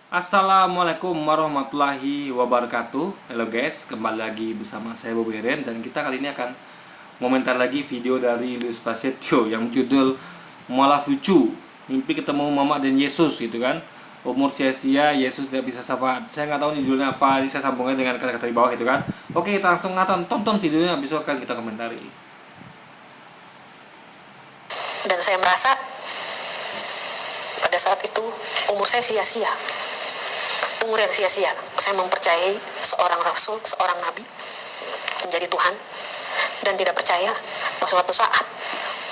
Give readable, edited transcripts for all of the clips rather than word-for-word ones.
Assalamualaikum warahmatullahi wabarakatuh. Halo guys, kembali lagi bersama saya Bobi Heren. Dan kita kali ini akan komentar lagi video dari Luis Prasetyo yang judul Malah Lucu, mimpi ketemu Mama dan Yesus gitu kan. Umur sia-sia, Yesus tidak bisa syafaat. Saya nggak tahu nih judulnya apa, ini saya sambungnya dengan kata-kata di bawah itu kan. Oke, kita langsung tonton videonya, habis itu akan kita komentari. Dan saya merasa pada saat itu umur saya sia-sia, umur yang sia-sia. Saya mempercayai seorang rasul, seorang nabi menjadi Tuhan, dan tidak percaya bahwa suatu saat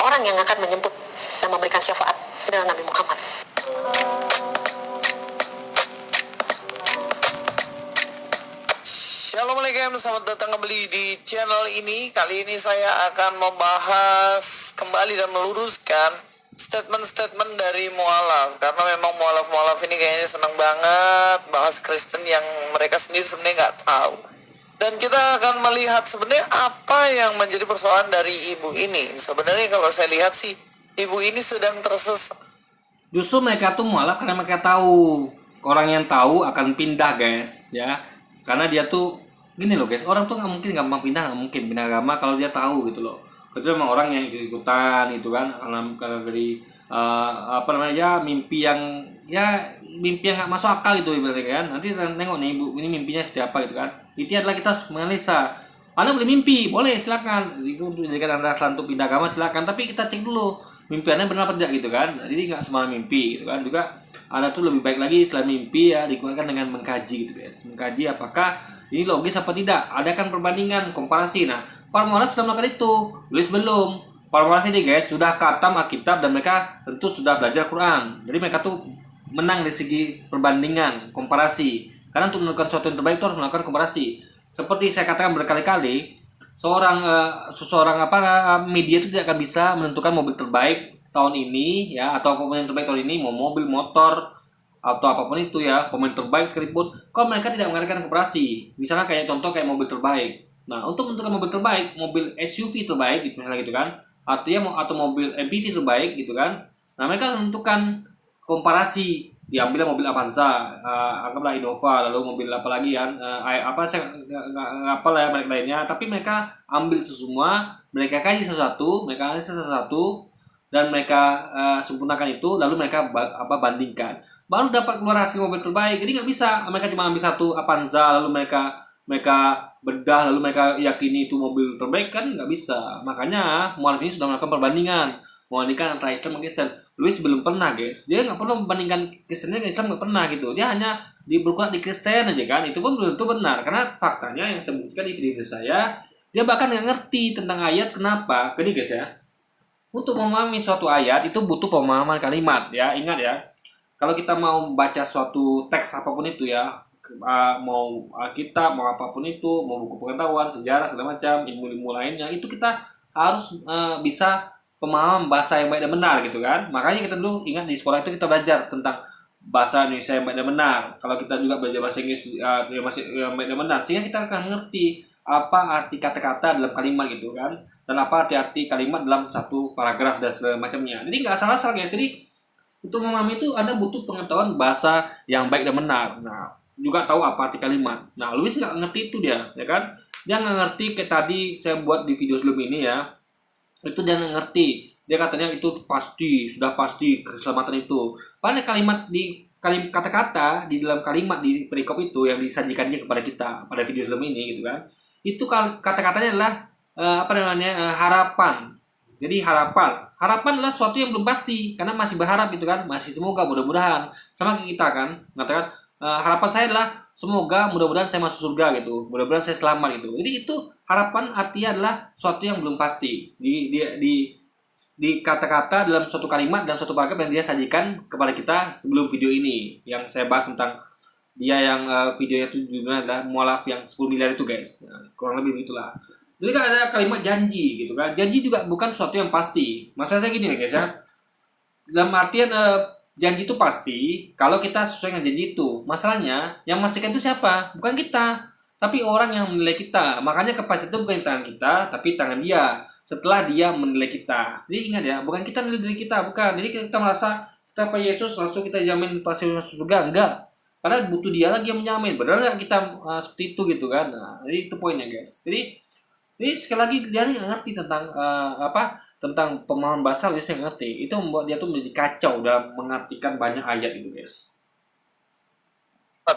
orang yang akan menjemput dan memberikan syafaat adalah Nabi Muhammad. Assalamualaikum, selamat datang kembali di channel ini. Kali ini saya akan membahas kembali dan meluruskan statement-statement dari mualaf, karena memang mualaf-mualaf ini kayaknya senang banget bahas Kristen yang mereka sendiri sebenarnya nggak tahu. Dan kita akan melihat sebenarnya apa yang menjadi persoalan dari ibu ini. Sebenarnya kalau saya lihat sih, ibu ini sedang tersesat. Justru mereka tuh mualaf karena mereka tahu. Orang yang tahu akan pindah guys ya. Karena dia tuh gini loh guys, orang tuh nggak mungkin gampang pindah, nggak mungkin pindah agama kalau dia tahu gitu loh. Kecuali memang orang yang ikut-ikutan gitu kan, karena dari apa namanya ya mimpi yang nggak masuk akal gitu ibaratnya kan. Nanti nengok nih ibu ini mimpinya seperti apa gitu kan. Itu adalah kita harus menganalisa. Anda boleh mimpi, boleh silakan. Itu untuk jadikan Anda alasan untuk pindah agama silakan. Tapi kita cek dulu mimpi Anda benar apa tidak gitu kan. Jadi nggak semua mimpi gitu kan. Juga Anda tuh lebih baik lagi selain mimpi ya dikuatkan dengan mengkaji gitu guys. Mengkaji apakah ini logis apa tidak. Ada kan perbandingan, komparasi. Nah, para mualaf sudah melakukan itu. Luis belum. Para mualaf ini guys sudah khatam Alkitab dan mereka tentu sudah belajar Quran. Jadi mereka tuh menang di segi perbandingan, komparasi. Karena untuk melakukan sesuatu yang terbaik itu harus melakukan komparasi. Seperti saya katakan berkali-kali, media itu tidak akan bisa menentukan mobil terbaik tahun ini ya, atau pemain terbaik tahun ini, mau mobil, motor, atau apapun itu ya, pemain terbaik sekalipun, kalau mereka tidak mengadakan komparasi. Misalnya kayak contoh kayak mobil terbaik. Nah, untuk menentukan mobil terbaik, mobil SUV terbaik gitu, misalnya gitu kan, atau mobil MPV terbaik gitu kan. Nah, mereka menentukan komparasi, diambil mobil Avanza, anggaplah Innova, lalu mobil apa lagi ya, saya nggak apa lah ya merek lainnya, tapi mereka ambil semua, mereka kaji sesuatu, mereka analisa sesuatu, dan mereka sempurnakan itu, lalu mereka bandingkan, baru dapat keluar hasil mobil terbaik. Jadi nggak bisa mereka cuma ambil satu Avanza lalu mereka bedah lalu mereka yakini itu mobil terbaik, kan nggak bisa. Makanya mualaf ini sudah melakukan perbandingan, membandingkan antara Islam dan Kristen. Luis belum pernah guys, dia nggak pernah membandingkan Kristen dan Islam, nggak pernah gitu. Dia hanya berkutat di Kristen aja kan, itu pun belum tentu benar, karena faktanya yang saya buktikan di video saya, dia bahkan nggak ngerti tentang ayat. Kenapa? Gini guys ya, untuk memahami suatu ayat itu butuh pemahaman kalimat ya. Ingat ya, kalau kita mau baca suatu teks apapun itu ya, mau Alkitab, mau apapun itu, mau buku pengetahuan, sejarah, segala macam, ilmu-ilmu lainnya, itu kita harus bisa pemahaman bahasa yang baik dan benar gitu kan. Makanya kita dulu ingat di sekolah itu kita belajar tentang bahasa Indonesia yang baik dan benar. Kalau kita juga belajar bahasa Inggris yang baik dan benar, sehingga kita akan mengerti apa arti kata-kata dalam kalimat gitu kan, dan apa arti-arti kalimat dalam satu paragraf dan segala macamnya. Jadi nggak salah-salah guys. Jadi untuk memahami itu Anda butuh pengetahuan bahasa yang baik dan benar. Nah, juga tahu apa arti kalimat. Nah, Luis nggak ngerti itu dia, ya kan? Dia nggak ngerti kayak tadi saya buat di video sebelum ini ya. Itu dia nggak ngerti. Dia katanya itu pasti, sudah pasti keselamatan itu. Padahal kalimat kata-kata di dalam kalimat di perikop itu yang disajikannya kepada kita pada video sebelum ini gitu kan. Itu kata-katanya adalah harapan. Jadi harapan adalah sesuatu yang belum pasti, karena masih berharap gitu kan, masih semoga, mudah-mudahan. Sama kayak kita kan mengatakan harapan saya adalah semoga mudah-mudahan saya masuk surga gitu, mudah-mudahan saya selamat gitu. Jadi itu harapan artinya adalah sesuatu yang belum pasti di kata-kata dalam suatu kalimat, dalam suatu paragraf yang dia sajikan kepada kita sebelum video ini yang saya bahas tentang dia yang videonya itu judulnya adalah mualaf yang 10 miliar itu guys. Nah, kurang lebih begitulah. Jadi kan ada kalimat janji gitu kan. Janji juga bukan sesuatu yang pasti. Maksud saya gini guys ya, dalam artian janji itu pasti kalau kita sesuai dengan janji itu. Masalahnya yang memastikan itu siapa? Bukan kita, tapi orang yang menilai kita. Makanya kepastian itu bukan di tangan kita, tapi tangan dia setelah dia menilai kita. Jadi ingat ya, bukan kita menilai diri kita, bukan. Jadi kita merasa kita Pak Yesus langsung kita jamin pasti masuk surga, enggak. karena butuh dia lagi yang menjamin. Benar nggak kita seperti itu gitu kan? Nah, jadi itu poinnya guys. Jadi sekali lagi dia nggak ngerti tentang tentang pemahaman bahasa, dia nggak ngerti. Itu membuat dia tuh menjadi kacau dalam mengartikan banyak ayat itu guys.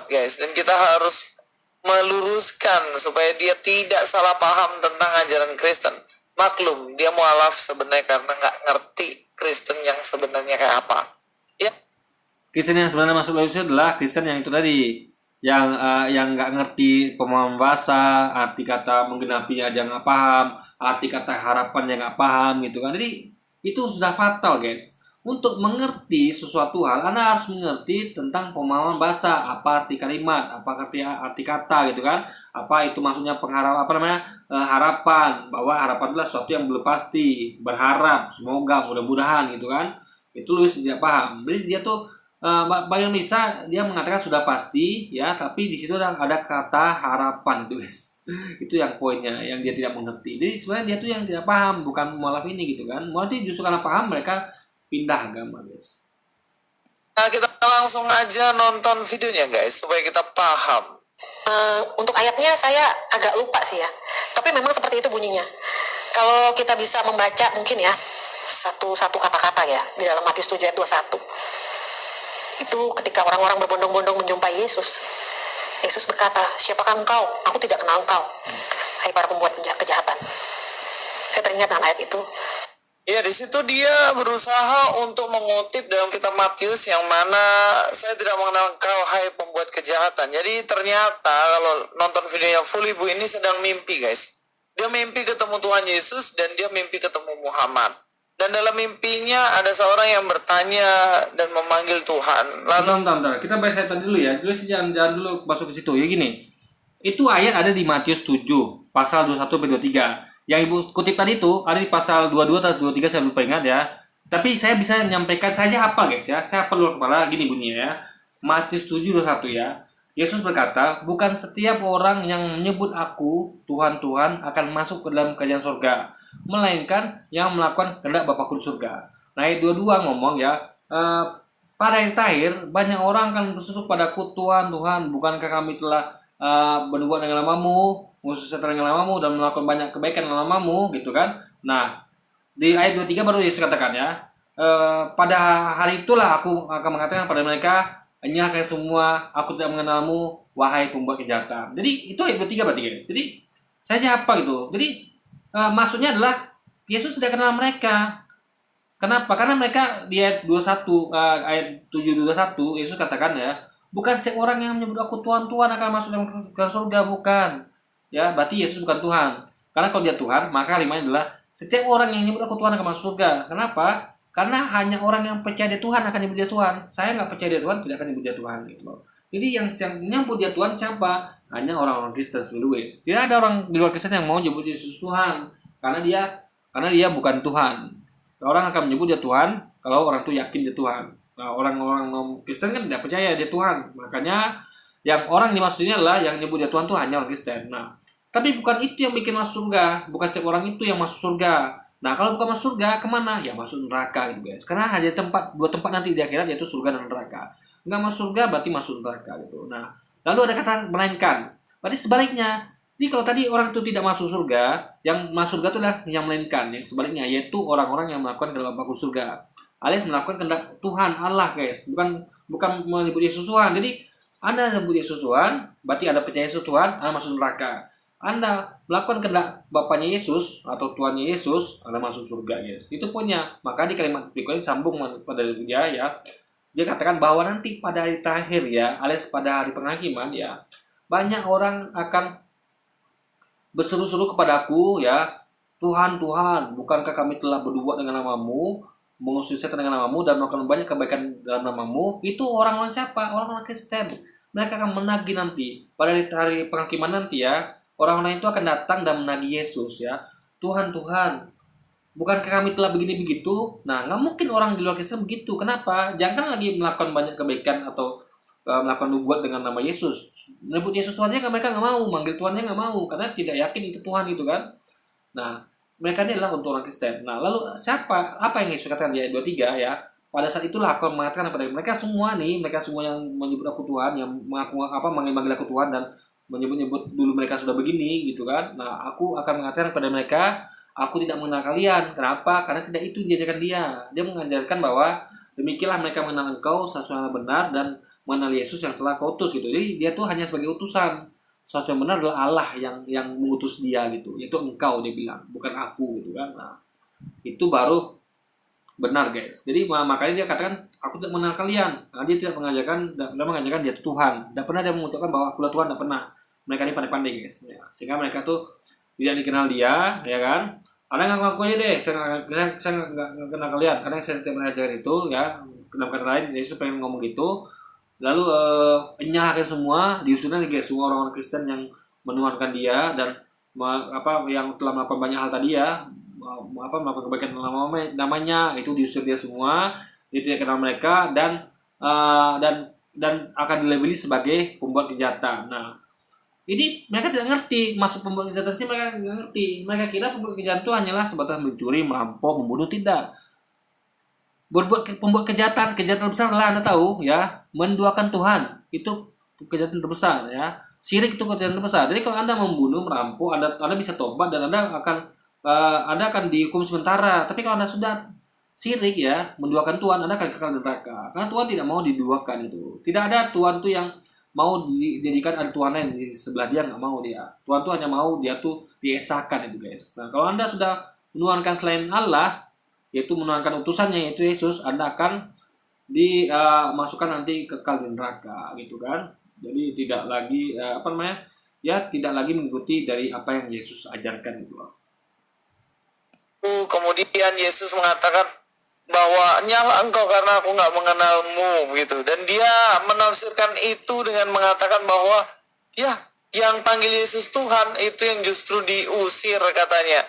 Guys, dan kita harus meluruskan supaya dia tidak salah paham tentang ajaran Kristen. Maklum, dia mualaf sebenarnya karena nggak ngerti Kristen yang sebenarnya kayak apa. Ya, Kristen yang sebenarnya masuk Yesus adalah Kristen yang itu tadi, yang nggak ngerti pemahaman bahasa, arti kata menggenapinya aja nggak paham, arti kata harapan yang nggak paham gitu kan. Jadi itu sudah fatal guys. Untuk mengerti sesuatu hal, Anda harus mengerti tentang pemahaman bahasa, apa arti kalimat, apa arti kata gitu kan, apa itu maksudnya harapan, bahwa harapan adalah sesuatu yang belum pasti, berharap, semoga, mudah-mudahan gitu kan. Itu Luis tidak paham. Jadi dia tuh Bayang bisa dia mengatakan sudah pasti ya, tapi di situ ada kata harapan itu guys. Itu yang poinnya yang dia tidak mengerti. Jadi sebenarnya dia tuh yang tidak paham, bukan mualaf ini gitu kan. Mualaf justru karena paham mereka pindah agama guys. nah kita langsung aja nonton videonya guys, supaya kita paham. Untuk ayatnya saya agak lupa sih ya, tapi memang seperti itu bunyinya. Kalau kita bisa membaca mungkin ya satu kata-kata ya di dalam Matius 7 ayat 21. Itu ketika orang-orang berbondong-bondong menjumpai Yesus, Yesus berkata, siapakah engkau? Aku tidak kenal engkau, hai para pembuat kejahatan. Saya teringat dengan ayat itu. Ya, di situ dia berusaha untuk mengutip dalam kitab Matius yang mana saya tidak mengenal engkau hai pembuat kejahatan. Jadi ternyata kalau nonton videonya full, ibu ini sedang mimpi guys. Dia mimpi ketemu Tuhan Yesus dan dia mimpi ketemu Muhammad. Dan dalam mimpinya ada seorang yang bertanya dan memanggil Tuhan. Lalu Bentar. Kita bahas ayat tadi dulu ya. Dulu jangan dulu masuk ke situ ya gini. Itu ayat ada di Matius 7 pasal 21-23. Yang ibu kutip tadi itu ada di pasal 22 atau 23, saya lupa ingat ya. Tapi saya bisa menyampaikan saja apa guys ya. Saya perlu kepala gini bunyinya ya. Matius 7:21 ya. Yesus berkata, bukan setiap orang yang menyebut aku Tuhan Tuhan akan masuk ke dalam kerajaan surga, melainkan yang melakukan kehendak Bapa-Ku di surga. Nah, ayat 22 ngomong ya, pada hari terakhir banyak orang akan berseru padaku, Tuhan Tuhan, bukankah kami telah berbuat dengan namamu, khususnya dengan namamu, dan melakukan banyak kebaikan dengan namamu, gitu kan. Nah, di ayat 23 baru Yesus katakan ya, pada hari itulah aku akan mengatakan pada mereka, inilah kalian semua, aku tidak mengenalmu, wahai pembuat kejahatan. Jadi itu ayat 23 berarti guys. Jadi saya apa gitu. Jadi maksudnya adalah Yesus sudah kenal mereka. Kenapa? Karena mereka di ayat 21, ayat 7:21 Yesus katakan ya, bukan setiap orang yang menyebut aku Tuhan Tuhan akan masuk dalam surga, bukan. Ya, berarti Yesus bukan Tuhan. Karena kalau dia Tuhan, maka kalimatnya adalah setiap orang yang menyebut aku Tuhan akan masuk surga. Kenapa? Karena hanya orang yang percaya dia Tuhan akan nyebut dia Tuhan. Saya nggak percaya dia Tuhan, tidak akan nyebut dia Tuhan gitu loh. Jadi yang nyebut dia Tuhan siapa? Hanya orang-orang Kristen seluruh. Tidak ada orang di luar Kristen yang mau nyebut Yesus Tuhan, karena dia bukan Tuhan. Orang akan menyebut dia Tuhan kalau orang itu yakin dia Tuhan. Nah, orang-orang non Kristen kan tidak percaya dia Tuhan. Makanya yang orang dimaksudnya adalah yang nyebut dia Tuhan itu hanya orang Kristen. Nah, tapi bukan itu yang bikin masuk surga. Bukan setiap orang itu yang masuk surga. Nah, kalau bukan masuk surga, kemana? Ya masuk neraka gitu guys. Karena hanya dua tempat nanti di akhirat, yaitu surga dan neraka. Nggak masuk surga berarti masuk neraka gitu. Nah, lalu ada kata melainkan. Berarti sebaliknya. Jadi kalau tadi orang itu tidak masuk surga, yang masuk surga itu adalah yang melainkan. Yang sebaliknya, yaitu orang-orang yang melakukan kehendak Bapa surga. Alias melakukan kehendak Tuhan Allah guys. Bukan menyebut Yesus Tuhan. Jadi Anda menyebut Yesus Tuhan, berarti Anda percaya Yesus Tuhan, Anda masuk neraka. Anda melakukan kehendak Bapaknya Yesus atau Tuhannya Yesus, Anda masuk surga guys. Itu poinnya. Maka di kalimat berikutnya sambung pada dia ya. Dia katakan bahwa nanti pada hari terakhir ya, alias pada hari penghakiman ya, banyak orang akan berseru-seru kepadaku ya, Tuhan Tuhan, bukankah kami telah berbuat dengan namamu, mengusir setan dengan namamu, dan melakukan banyak kebaikan dalam namamu? Itu orang-orang siapa? Orang-orang Kristen. Mereka akan menagih nanti pada hari penghakiman nanti ya. Orang-orang itu akan datang dan menagih Yesus ya. Tuhan Tuhan, bukankah kami telah begini begitu? Nah, nggak mungkin orang di luar Kristen begitu. Kenapa? Jangan lagi melakukan banyak kebaikan atau melakukan nubuat dengan nama Yesus. Menyebut Yesus Tuhannya mereka nggak mau, manggil Tuhannya nggak mau, karena tidak yakin itu Tuhan itu kan. Nah, mereka ini adalah untuk orang Kristen. Nah, lalu siapa? Apa yang Yesus katakan di ayat 23 ya? pada saat itulah aku mengatakan kepada mereka semua nih, mereka semua yang menyebut aku Tuhan, yang mengaku manggil aku Tuhan dan menyebut-nyebut dulu mereka sudah begini gitu kan. Nah, aku akan mengatakan kepada mereka, aku tidak mengenal kalian. Kenapa? Karena tidak itu diajarkan dia. Dia mengajarkan bahwa demikianlah mereka mengenal engkau sesuatu yang benar dan mengenal Yesus yang telah kau utus gitu. Jadi dia tuh hanya sebagai utusan. Sesuatu yang benar adalah Allah yang mengutus dia gitu. Yaitu engkau dia bilang, bukan aku gitu kan. Nah, itu baru benar guys. Jadi makanya dia katakan aku tidak mengenal kalian. Karena dia tidak mengajarkan dia itu Tuhan. Tidak pernah dia mengucapkan bahwa akulah Tuhan, tidak pernah. Mereka ini pandai-pandai guys. Ya. Sehingga mereka tuh tidak dikenal dia, ya kan? Ada nggak ngaku aja deh, saya nggak kenal kalian, karena saya tidak pernah ajarin itu, ya. Dalam kata lain, Yesus pengen ngomong gitu. Lalu enyahkan semua, diusulnya nih guys, semua orang-orang Kristen yang menuhankan dia dan yang telah melakukan banyak hal tadi ya, melakukan kebaikan namanya itu diusir dia semua, dia tidak kenal mereka dan akan dilabeli sebagai pembuat kejahatan. Nah, ini mereka tidak ngerti masuk pembuat kejahatan sih, mereka nggak ngerti. Mereka kira pembuat kejahatan itu hanyalah sebatas mencuri, merampok, membunuh. Tidak. Pembuat kejahatan terbesar adalah Anda tahu ya, menduakan Tuhan. Itu kejahatan terbesar ya. Syirik itu kejahatan terbesar. Jadi kalau Anda membunuh, merampok, Anda bisa tobat dan Anda akan dihukum sementara. Tapi kalau Anda sudah syirik ya, menduakan Tuhan, Anda akan kekal di neraka. Karena Tuhan tidak mau diduakan itu. Tidak ada Tuhan itu yang mau dijadikan ada Tuhan lain di sebelah dia, nggak mau dia. Tuhan tuh hanya mau dia tuh diesakan itu guys. Nah kalau Anda sudah menuhankan selain Allah, yaitu menuhankan utusannya yaitu Yesus, Anda akan dimasukkan nanti kekal di neraka gitu kan. Jadi tidak lagi tidak lagi mengikuti dari apa yang Yesus ajarkan gitu loh. Kemudian Yesus mengatakan bahwa nyala engkau karena aku nggak mengenalmu gitu, dan dia menafsirkan itu dengan mengatakan bahwa ya yang panggil Yesus Tuhan itu yang justru diusir katanya.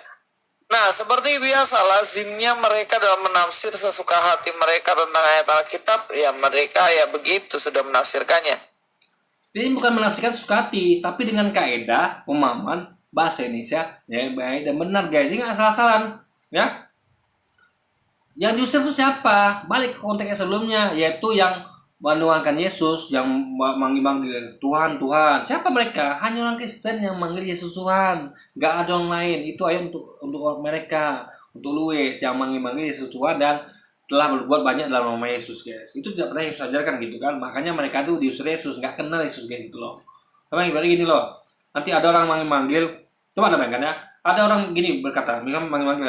Nah seperti biasa lazimnya mereka dalam menafsir sesuka hati mereka tentang ayat Alkitab, ya mereka ya begitu sudah menafsirkannya. Ini bukan menafsirkan sesuka hati, tapi dengan kaidah pemahaman bahasa Indonesia ya baik dan benar guys, ini nggak salah-salahan ya. Yang diusir itu siapa? Balik ke konteks sebelumnya, yaitu yang menuhankan Yesus, yang manggil Tuhan, Tuhan. Siapa mereka? Hanya orang Kristen yang manggil Yesus Tuhan. Gak ada orang lain. Itu ayat untuk orang mereka, untuk Luis yang manggil Yesus Tuhan dan telah berbuat banyak dalam nama Yesus, guys. Itu tidak pernah Yesus ajarkan gitu kan. Makanya mereka tuh diusir Yesus, gak kenal Yesus guys gitu loh. Memang ibaratnya gini loh. Nanti ada orang manggil, coba ada bayangkan ya. Ada orang gini berkata, manggil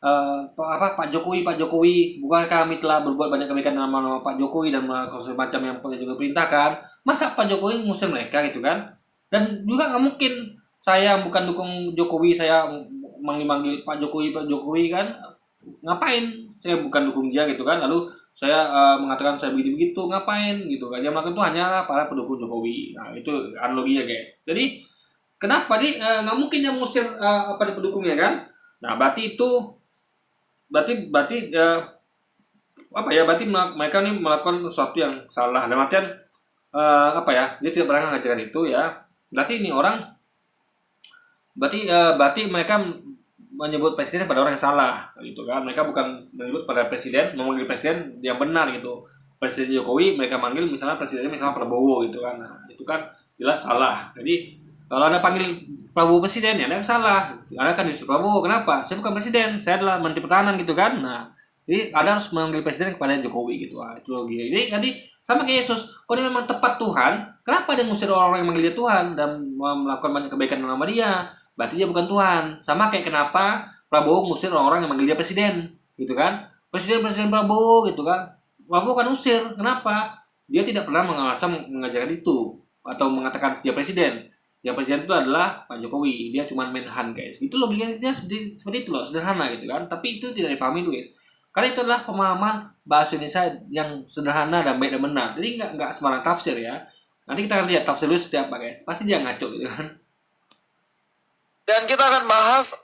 Pak Jokowi, bukan kami telah berbuat banyak kebaikan dalam nama Pak Jokowi dan macam yang juga perintahkan. Masa Pak Jokowi ngusir mereka gitu kan? Dan juga nggak mungkin saya bukan dukung Jokowi, saya manggil Pak Jokowi kan? Ngapain? Saya bukan dukung dia gitu kan? Lalu saya mengatakan saya begitu ngapain gitu kan? Yang melakukan itu hanya para pendukung Jokowi. Nah itu analoginya guys. Jadi kenapa nih nggak mungkin yang mengusir pendukungnya kan? Nah berarti mereka ini melakukan sesuatu yang salah. Dalam artian dia tidak pernah mengajarkan itu ya. Berarti ini orang berarti mereka menyebut presiden pada orang yang salah gitu kan. Mereka bukan menyebut pada presiden, memanggil presiden yang benar gitu. Presiden Jokowi mereka manggil misalnya presidennya misalnya Prabowo gitu kan. Nah, itu kan jelas salah. Jadi kalau Anda panggil Prabowo presiden ya Anda salah. Anda kan disuruh Prabowo. Kenapa? Saya bukan presiden, saya adalah menteri pertahanan gitu kan. Nah, jadi Anda harus memanggil presiden kepada Jokowi gitu. Itu logika. Jadi sama kayak Yesus, kalau dia memang tepat Tuhan, kenapa dia ngusir orang-orang yang manggil dia Tuhan dan melakukan banyak kebaikan dalam nama dia? Berarti dia bukan Tuhan. Sama kayak kenapa Prabowo ngusir orang-orang yang manggil dia presiden, gitu kan? Presiden Prabowo gitu kan. Prabowo kan usir. Kenapa? Dia tidak pernah mengajarkan itu atau mengatakan dia presiden. Yang presiden itu adalah Pak Jokowi. Dia cuma menhan guys. Itu logikanya seperti itu loh, sederhana gitu kan. Tapi itu tidak dipahami guys. Karena itu adalah pemahaman bahasa Indonesia yang sederhana dan baik dan benar. Jadi nggak sembarang tafsir ya. Nanti kita akan lihat tafsir lu seperti apa guys. Pasti dia ngaco gitu kan. Dan kita akan bahas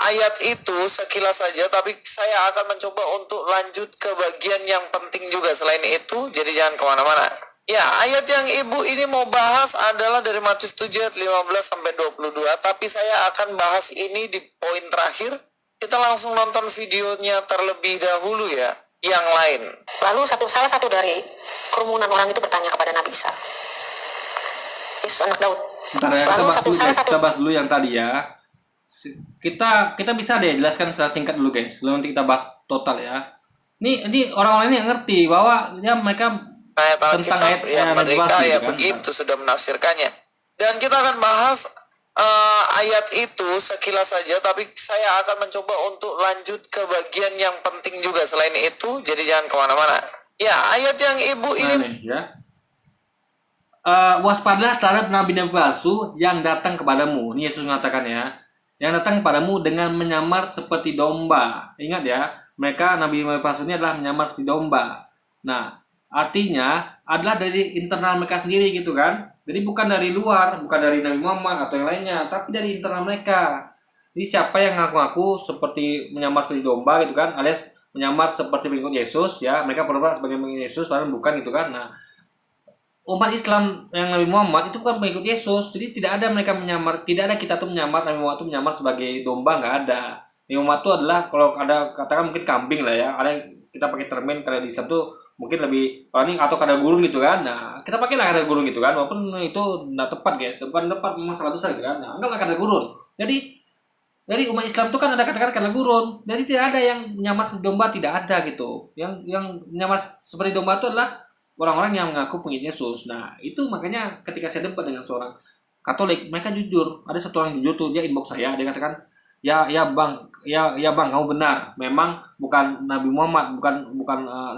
ayat itu sekilas saja, tapi saya akan mencoba untuk lanjut ke bagian yang penting juga selain itu. Jadi jangan kemana-mana. Ya, ayat yang ibu ini mau bahas adalah dari Matius 7 ayat 15-22. Tapi saya akan bahas ini di poin terakhir. Kita langsung nonton videonya terlebih dahulu ya. yang lain. Lalu salah satu dari kerumunan orang itu bertanya kepada Nabi Isa, Yesus anak Daud. Bentar ya, Lalu kita bahas dulu yang tadi ya. Kita bisa deh jelaskan secara singkat dulu guys. Lalu nanti kita bahas total ya. Ini orang-orang ini yang ngerti bahwa ya mereka Ayat tentang Alkitab yang mereka ya kan? begitu sudah menafsirkannya. Dan kita akan bahas ayat itu sekilas saja, tapi saya akan mencoba untuk lanjut ke bagian yang penting juga selain itu, jadi jangan kemana-mana. Ya, ayat yang ibu ini nih, ya. Waspadalah terhadap nabi-nabi palsu yang datang kepadamu. Ini Yesus mengatakan ya, yang datang kepadamu dengan menyamar seperti domba. Ingat ya, mereka nabi-nabi palsu ini adalah menyamar seperti domba. Nah, artinya adalah dari internal mereka sendiri gitu kan. Jadi bukan dari luar, bukan dari Nabi Muhammad atau yang lainnya, tapi dari internal mereka. Jadi siapa yang ngaku-ngaku seperti menyamar seperti domba gitu kan, alias menyamar seperti pengikut Yesus ya, mereka pura-pura sebagai pengikut Yesus padahal bukan gitu kan. Nah, umat Islam yang Nabi Muhammad itu bukan pengikut Yesus, jadi tidak ada mereka menyamar, tidak ada kita tuh menyamar Nabi Muhammad tuh menyamar sebagai domba, nggak ada. Nabi Muhammad itu adalah kalau ada katakan mungkin kambing lah ya, ada yang kita pakai termen kalau di Islam tuh mungkin lebih paling atau kada gurun gitu kan. Nah, kita pakai lah kada gurun gitu kan, walaupun itu nggak tepat guys, bukan tepat, masalah besar gitu kan. Nah, anggaplah kada gurun. Jadi umat Islam itu kan ada katakan kada gurun. Jadi tidak ada yang menyamar seperti domba, tidak ada gitu. Yang menyamar seperti domba itu adalah orang-orang yang mengaku pengikut Yesus. Nah, itu makanya ketika saya debat dengan seorang Katolik, mereka jujur. Ada satu orang jujur tuh, dia inbox saya, dia katakan, ya bang, kamu benar. Memang bukan Nabi Muhammad, bukan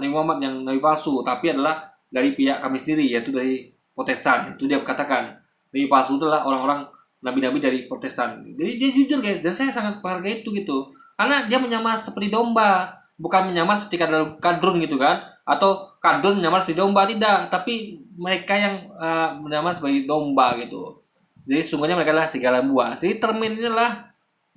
Nabi Muhammad yang Nabi palsu, tapi adalah dari pihak kami sendiri, yaitu dari Protestan. Itu dia katakan, Nabi palsu itu adalah orang-orang nabi-nabi dari Protestan. Jadi dia jujur guys, dan saya sangat menghargai itu gitu. Karena dia menyamar seperti domba, bukan menyamar seperti kadrun gitu kan, atau kadrun menyamar seperti domba, tidak. Tapi mereka yang menyamar sebagai domba gitu. Jadi sungguhnya mereka adalah segala buah. Jadi termin ini adalah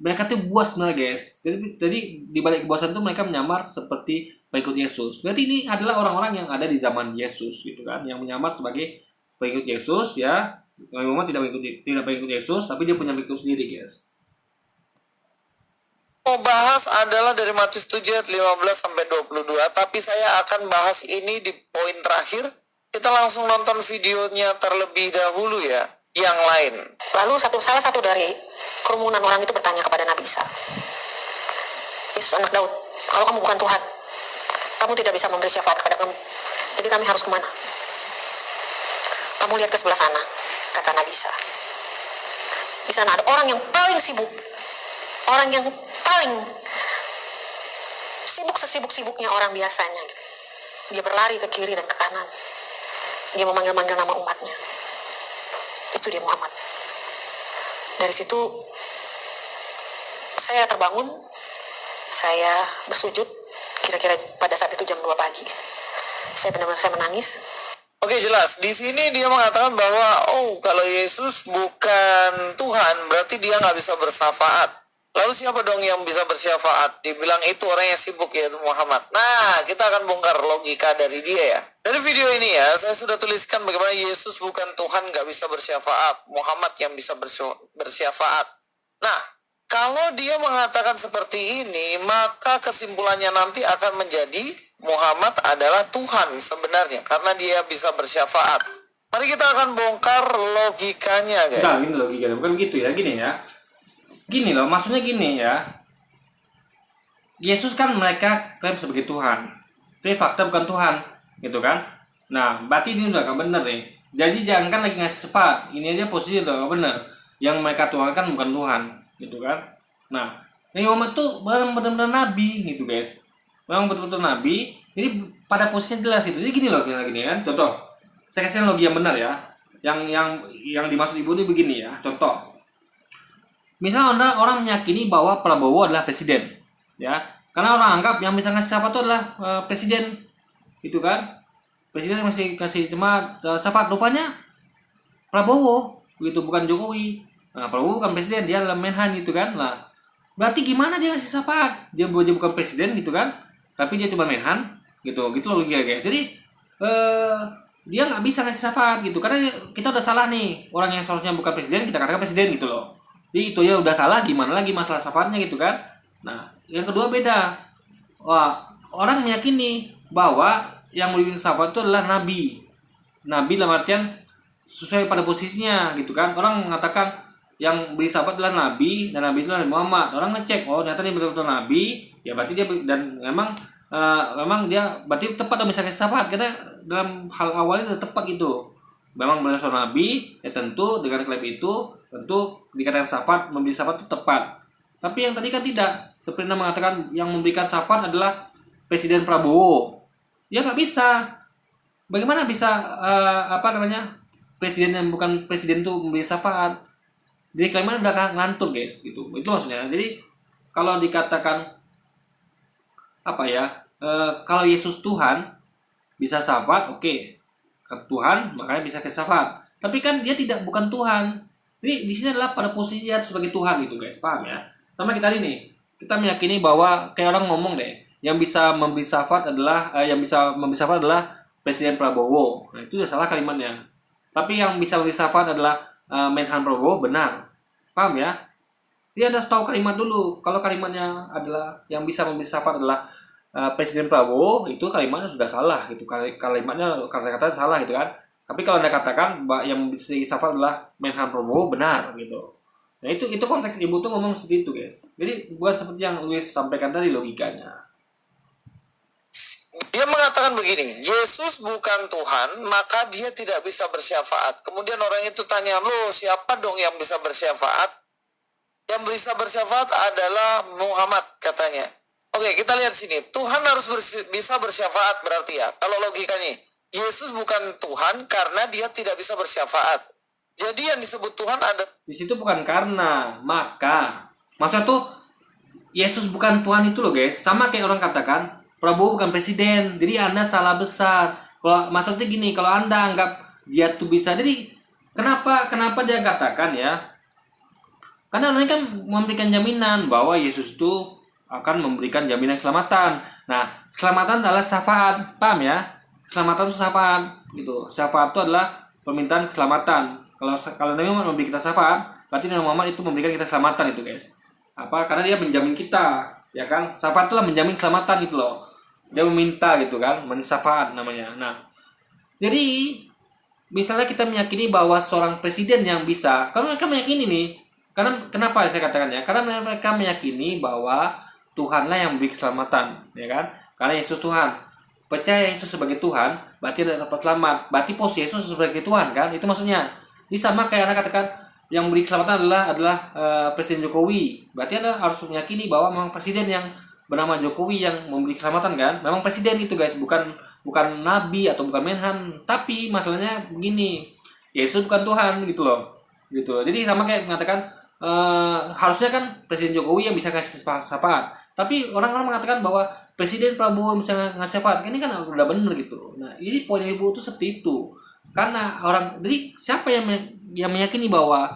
mereka tuh buas sebenarnya guys. Jadi di balik kebuasan itu mereka menyamar seperti pengikut Yesus. Berarti ini adalah orang-orang yang ada di zaman Yesus gitu kan, yang menyamar sebagai pengikut Yesus ya. Nabi Muhammad tidak pengikut Yesus, tapi dia punya pengikut sendiri guys. mau bahas adalah dari Matius 7 ayat 15 sampai 22, tapi saya akan bahas ini di poin terakhir. Kita langsung nonton videonya terlebih dahulu ya, yang lain. Lalu salah satu dari kerumunan orang itu bertanya kepada Nabi Isa, Yesus anak Daud, kalau kamu bukan Tuhan, kamu tidak bisa memberi syafaat kepada kami. Jadi kami harus kemana? Kamu lihat ke sebelah sana, kata Nabi Isa. Di sana ada orang yang paling sibuk, orang yang paling sibuk sesibuk-sibuknya orang biasanya. Dia berlari ke kiri dan ke kanan. Dia memanggil-manggil nama umatnya. Itu dia Muhammad. Dari situ saya terbangun, saya bersujud. Kira-kira pada saat itu jam 2 pagi. Saya benar-benar menangis. Oke, jelas. Di sini dia mengatakan bahwa kalau Yesus bukan Tuhan, berarti dia nggak bisa bersyafaat. Lalu siapa dong yang bisa bersyafaat? Dibilang itu orang yang sibuk, yaitu Muhammad. Nah, kita akan bongkar logika dari dia ya. Dari video ini ya, saya sudah tuliskan bagaimana Yesus bukan Tuhan, nggak bisa bersyafaat. Muhammad yang bisa bersyafaat. Nah, kalau dia mengatakan seperti ini, maka kesimpulannya nanti akan menjadi Muhammad adalah Tuhan sebenarnya, karena dia bisa bersyafaat. Mari kita akan bongkar logikanya, guys. Nah, gini logikanya, bukan gitu ya, gini ya. Gini loh, maksudnya gini ya. Yesus kan mereka klaim sebagai Tuhan, tapi fakta bukan Tuhan, gitu kan? Nah, berarti ini udah gak bener nih. Jadi jangan kan lagi ngasih syafaat, ini aja posisi udah gak bener. Yang mereka Tuhan kan bukan Tuhan, gitu kan? Nah, Nabi Muhammad tuh benar-benar nabi, gitu guys. Memang betul-betul nabi. Jadi pada posisinya jelas itu. Jadi gini loh, gini kan? Contoh, saya kasih logi yang benar ya. Yang dimaksud ibu ini begini ya. Contoh. Misalnya orang meyakini bahwa Prabowo adalah presiden, ya, karena orang anggap yang bisa ngasih syafaat itu adalah presiden, gitu kan? Presiden masih kasih cuma syafaat, rupanya Prabowo, gitu, bukan Jokowi. Nah, Prabowo bukan presiden, dia adalah Menhan, gitu kan? Nah, berarti gimana dia ngasih syafaat? Dia bukan presiden, gitu kan? Tapi dia cuma Menhan, gitu loh logika guys. Jadi dia nggak bisa ngasih syafaat, gitu, karena kita udah salah nih. Orang yang seharusnya bukan presiden kita katakan presiden, gitu loh. Jadi itu ya udah salah, gimana lagi masalah syafaatnya gitu kan. Nah, yang kedua beda. Wah, orang meyakini bahwa yang memberikan syafaat itu adalah nabi. Nabi dalam artian sesuai pada posisinya gitu kan. Orang mengatakan yang beri syafaat adalah nabi dan nabi itu adalah Muhammad. Orang ngecek, oh ternyata dia betul-betul nabi, ya berarti dia dan memang dia berarti tepat dong bisa kasih syafaat karena dalam hal awalnya sudah tepat gitu. Memang beliau seorang nabi, ya tentu dengan klaim itu tentu dikatakan syafaat, memberi syafaat itu tepat. Tapi yang tadi kan tidak. Seperti Anda mengatakan yang memberikan syafaat adalah Presiden Prabowo. Ya nggak bisa. Bagaimana bisa presiden yang bukan presiden itu memberi syafaat? Jadi klaimnya udah ngantur guys gitu. Itu maksudnya. Jadi kalau dikatakan kalau Yesus Tuhan bisa syafaat, oke. Tuhan makanya bisa ke syafaat. Tapi kan dia bukan Tuhan. Jadi di sini adalah pada posisi dia sebagai Tuhan gitu guys, paham ya? Sama kita ini, kita meyakini bahwa kayak orang ngomong deh, yang bisa memberi syafaat adalah Presiden Prabowo. Nah, itu udah salah kalimatnya. Tapi yang bisa memberi syafaat adalah Menhan Prabowo, benar. Paham ya? Dia harus tahu kalimat dulu. Kalau kalimatnya adalah yang bisa memberi syafaat adalah Presiden Prabowo, itu kalimatnya sudah salah gitu. Kalimatnya kata-kata salah gitu kan. Tapi kalau Anda katakan yang bisa syafaat adalah Menhan Prabowo, benar gitu. Nah itu konteks ibu tuh ngomong seperti itu guys. Jadi bukan seperti yang Luis sampaikan tadi logikanya. Dia mengatakan begini, Yesus bukan Tuhan, maka dia tidak bisa bersyafaat. Kemudian orang itu tanya, lo siapa dong yang bisa bersyafaat? Yang bisa bersyafaat adalah Muhammad katanya. Oke, kita lihat sini. Tuhan harus bisa bersyafaat berarti ya. Kalau logikanya, Yesus bukan Tuhan karena dia tidak bisa bersyafaat. Jadi yang disebut Tuhan ada di situ bukan karena, maka. Maksudnya tuh Yesus bukan Tuhan itu loh guys. Sama kayak orang katakan Prabowo bukan presiden. Jadi Anda salah besar. Kalau maksudnya gini, kalau Anda anggap dia tuh bisa, jadi kenapa dia katakan ya? Karena orang kan memberikan jaminan bahwa Yesus itu akan memberikan jaminan keselamatan. Nah, keselamatan adalah syafaat, paham ya? Keselamatan itu syafaat gitu. Syafaat itu adalah permintaan keselamatan. Kalau Nabi Muhammad memberi kita syafaat, berarti Nabi Muhammad itu memberikan kita keselamatan itu guys. Karena dia menjamin kita, ya kan? Syafaat itulah menjamin keselamatan gitu loh. Dia meminta gitu kan, mensyafaat namanya. Nah, jadi misalnya kita meyakini bahwa seorang presiden yang bisa, karena mereka meyakini nih, karena kenapa saya katakan ya? Karena mereka meyakini bahwa Tuhanlah yang memberi keselamatan, ya kan? Karena Yesus Tuhan. Percaya Yesus sebagai Tuhan, berarti ada dapat selamat. Berarti posisi Yesus sebagai Tuhan kan? Itu maksudnya. Ini sama kayak Anda katakan yang memberi keselamatan adalah Presiden Jokowi. Berarti Anda harus meyakini bahwa memang presiden yang bernama Jokowi yang memberi keselamatan kan? Memang presiden itu guys, bukan nabi atau bukan menhan. Tapi masalahnya begini, Yesus bukan Tuhan gitu loh. Gitu. Jadi sama kayak mengatakan harusnya kan Presiden Jokowi yang bisa kasih syafaat. Tapi orang-orang mengatakan bahwa Presiden Prabowo bisa ngasih syafaat. Ini kan udah bener gitu. Nah, ini poin ibu itu seperti itu. Karena jadi siapa yang meyakini bahwa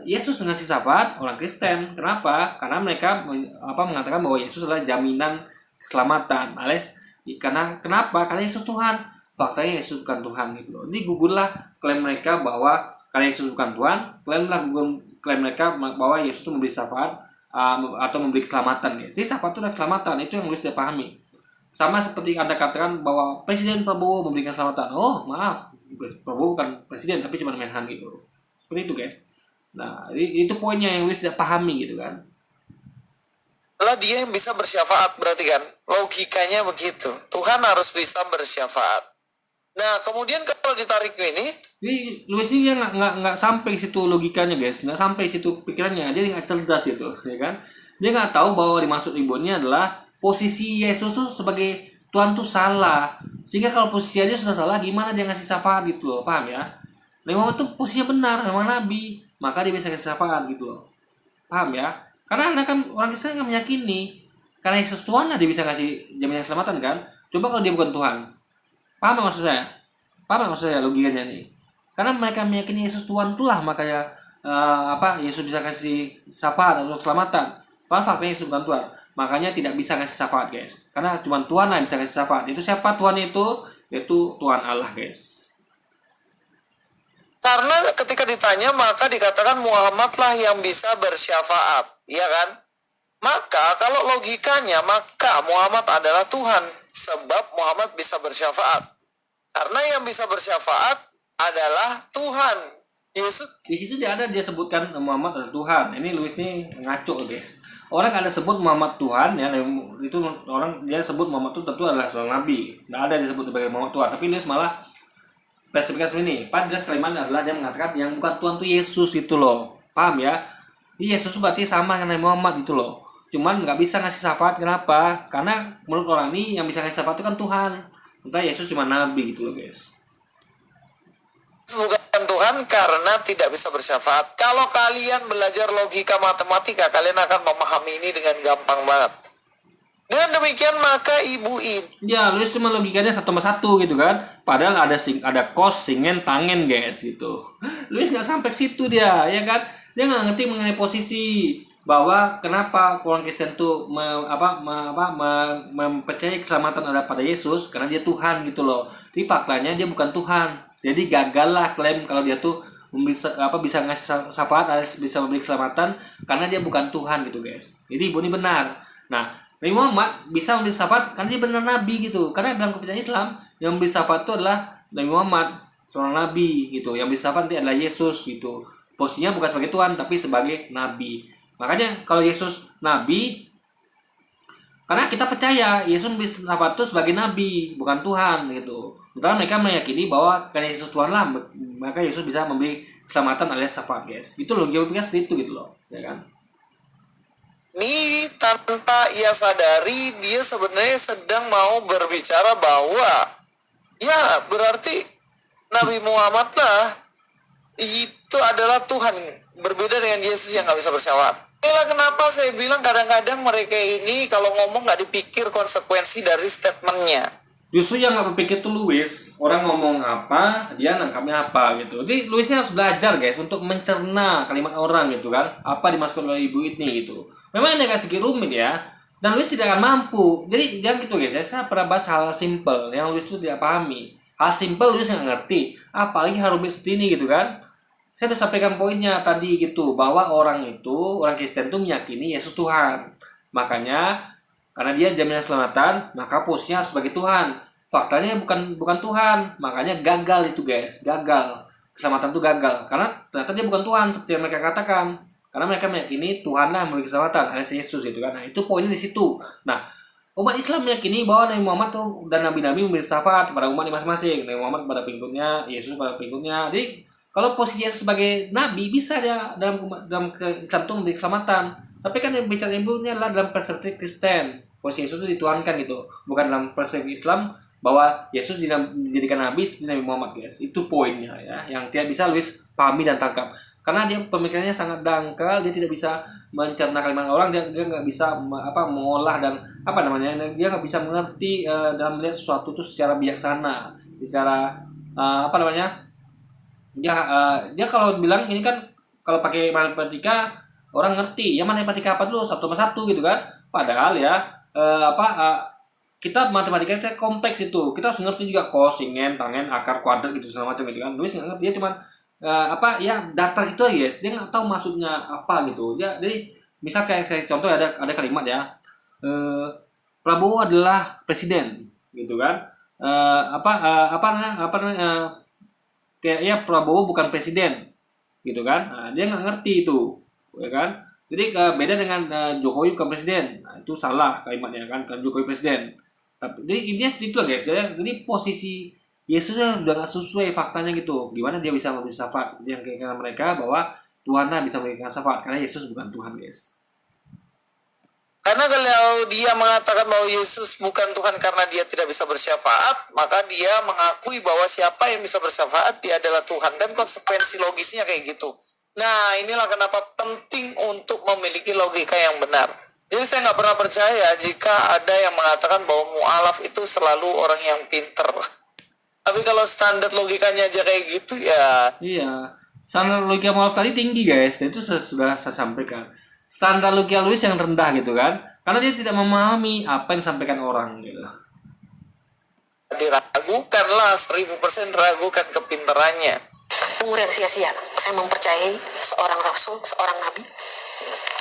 Yesus ngasih syafaat? Orang Kristen. Kenapa? Karena mereka mengatakan bahwa Yesus adalah jaminan keselamatan. Alias kenapa? Karena Yesus Tuhan. Faktanya Yesus bukan Tuhan gitu loh. Jadi gugurlah klaim mereka bahwa karena Yesus bukan Tuhan, klaim mereka bahwa Yesus itu memberi syafaat atau memberi keselamatan guys. Jadi syafaat itu adalah keselamatan. Itu yang harus dipahami. Sama seperti Anda katakan bahwa Presiden Prabowo memberikan keselamatan. Oh, maaf. Prabowo bukan presiden, tapi cuma menhan gitu. Seperti itu, guys. Nah, itu poinnya yang harus tidak pahami gitu kan. Lah dia yang bisa bersyafaat berarti kan. Logikanya begitu. Tuhan harus bisa bersyafaat. Nah, kemudian kalau ditarik ini, jadi Luis ini dia nggak sampai situ logikanya, guys. Nggak sampai situ pikirannya. Dia nggak cerdas gitu, ya kan? Dia nggak tahu bahwa dimaksud ibunya adalah posisi Yesus tuh sebagai Tuhan tuh salah. Sehingga kalau posisi aja sudah salah, gimana dia ngasih syafaat gitu loh, paham ya? Nabi Muhammad tuh posisinya benar, memang Nabi, maka dia bisa kasih syafaat gitu loh, paham ya? Karena Anda kan orang Kristen kan meyakini karena Yesus Tuhan lah dia bisa kasih jaminan keselamatan kan? Coba kalau dia bukan Tuhan, paham maksud saya? Paham maksud saya logikanya nih? Karena mereka meyakini Yesus Tuhan itulah makanya Yesus bisa kasih syafaat atau keselamatan. Padahal faktanya Yesus bukan Tuhan. Makanya tidak bisa kasih syafaat guys. Karena cuma Tuhan lah yang bisa kasih syafaat. Itu siapa Tuhan itu? Yaitu Tuhan Allah guys. karena ketika ditanya maka dikatakan Muhammadlah yang bisa bersyafaat, iya kan? Maka kalau logikanya, maka Muhammad adalah Tuhan. Sebab Muhammad bisa bersyafaat. Karena yang bisa bersyafaat adalah Tuhan. Yesus Di situ dia ada dia sebutkan Muhammad adalah Tuhan. Ini Louis ini ngaco guys. Orang ada sebut Muhammad Tuhan ya, itu orang dia sebut Muhammad itu tentu adalah seorang nabi. Tidak ada disebut sebagai Muhammad Tuhan. Tapi Louis malah spesifikasi ini. Pada kalimat adalah dia mengatakan yang bukan Tuhan itu Yesus gitu loh. Paham ya? Yesus berarti sama dengan Nabi Muhammad gitu loh. Cuman nggak bisa ngasih syafaat, kenapa? Karena menurut orang ini yang bisa ngasih syafaat itu kan Tuhan. Entah Yesus cuma nabi gitu loh guys. bukan Tuhan karena tidak bisa bersyafaat. Kalau kalian belajar logika matematika, kalian akan memahami ini dengan gampang banget. Dengan demikian maka ibu ini Ya, lu cuma logikanya 1+1 gitu kan. Padahal ada kos, singen, tangen guys gitu. Luis nggak sampai situ dia, ya kan? Dia nggak ngerti mengenai posisi bahwa kenapa orang Kristen tuh mempercayai keselamatan ada pada Yesus karena dia Tuhan gitu loh. Di faktanya dia bukan Tuhan. Jadi gagal lah klaim kalau dia tuh bisa ngasih syafaat, bisa memberi keselamatan karena dia bukan Tuhan gitu guys. Jadi ibu ini benar. Nah, Nabi Muhammad bisa memberi syafaat karena dia benar nabi gitu. Karena dalam kepercayaan Islam yang memberi syafaat itu adalah Nabi Muhammad, seorang nabi gitu. Yang memberi syafaat itu adalah Yesus gitu. Posisinya bukan sebagai Tuhan tapi sebagai nabi. Makanya kalau Yesus nabi, karena kita percaya Yesus memberi syafaat itu sebagai nabi, bukan Tuhan gitu. Sementara mereka meyakini bahwa karena Yesus Tuhan lah, maka Yesus bisa memberi keselamatan alias syafaat guys. Itu loh, logikanya seperti itu gitu loh, ya kan? tanpa ia sadari dia sebenarnya sedang mau berbicara bahwa ya berarti Nabi Muhammad lah itu adalah Tuhan, berbeda dengan Yesus yang nggak bisa bersyafaat. Inilah kenapa saya bilang kadang-kadang mereka ini kalau ngomong nggak dipikir konsekuensi dari statementnya. Justru yang nggak berpikir tuh Louis, orang ngomong apa, dia nangkapnya apa gitu. Jadi Louisnya harus belajar guys untuk mencerna kalimat orang gitu kan, apa dimaksud oleh ibu ini gitu. Memang ini agak sedikit rumit ya, dan Louis tidak akan mampu. Jadi jangan gitu guys, saya pernah bahas hal simple yang Louis itu tidak pahami. Hal simple Louis nggak ngerti, apalagi hal rumit seperti ini gitu kan. Saya udah sampaikan poinnya tadi gitu, bahwa orang Kristen itu meyakini Yesus Tuhan. Makanya karena dia jaminan keselamatan, maka posisinya harus sebagai Tuhan. Faktanya bukan Tuhan, makanya gagal itu guys, gagal. Keselamatan itu gagal, karena ternyata dia bukan Tuhan seperti yang mereka katakan. Karena mereka meyakini Tuhan lah yang memberi keselamatan, alias Yesus gitu kan. Nah itu poinnya di situ. Nah umat Islam meyakini bahwa Nabi Muhammad tuh dan nabi-nabi memberi syafaat kepada umat masing-masing. Nabi Muhammad kepada pengikutnya, Yesus kepada pengikutnya. Jadi kalau posisi Yesus sebagai nabi bisa dia dalam Islam itu memberi keselamatan. Tapi kan yang bicara ibunya adalah dalam perspektif Kristen. Posisi Yesus itu dituhankan gitu, bukan dalam perspektif Islam bahwa Yesus dijadikan nabi seperti Nabi Muhammad guys. Itu poinnya ya, yang tidak bisa Luis pahami dan tangkap. Karena dia pemikirannya sangat dangkal, dia tidak bisa mencerna kalimat orang, dia nggak bisa mengolah dan dia nggak bisa mengerti dan melihat sesuatu itu secara bijaksana, secara dia kalau bilang ini kan kalau pakai matematika orang ngerti ya matematika apa dulu 1+1 gitu kan. Padahal ya kita matematika kita kompleks itu, kita harus ngerti juga cos, singen, tangen, akar, kuadrat gitu segala macam gitu kan. Luis nggak ngerti, dia cuma datar gitu aja guys, dia nggak tahu maksudnya apa gitu. Jadi misal kayak saya contoh ada kalimat ya, Prabowo adalah presiden gitu kan. Kayak ya Prabowo bukan presiden gitu kan. Nah, dia nggak ngerti itu ya kan. Jadi beda dengan Jokowi bukan presiden. Nah, itu salah kalimatnya kan Jokowi presiden. Tapi jadi intinya seperti itu lah guys ya. Jadi posisi Yesusnya sudah nggak sesuai faktanya gitu. Gimana dia bisa memberi syafaat seperti yang keinginan mereka bahwa Tuhanlah bisa memberikan syafaat karena Yesus bukan Tuhan guys. Karena kalau dia mengatakan bahwa Yesus bukan Tuhan karena dia tidak bisa bersyafaat, maka dia mengakui bahwa siapa yang bisa bersyafaat dia adalah Tuhan. Dan konsekuensi logisnya kayak gitu. Nah inilah kenapa penting untuk memiliki logika yang benar. Jadi saya nggak pernah percaya jika ada yang mengatakan bahwa mu'alaf itu selalu orang yang pinter. Tapi kalau standar logikanya aja kayak gitu ya. Iya, standar logika mu'alaf tadi tinggi guys, dan itu sudah saya sampaikan. Standar logika Luis yang rendah gitu kan, karena dia tidak memahami apa yang disampaikan orang gitu. Diragukanlah 1000% ragukan kepintarannya. Umur yang sia-sia. Saya mempercayai seorang rasul, seorang nabi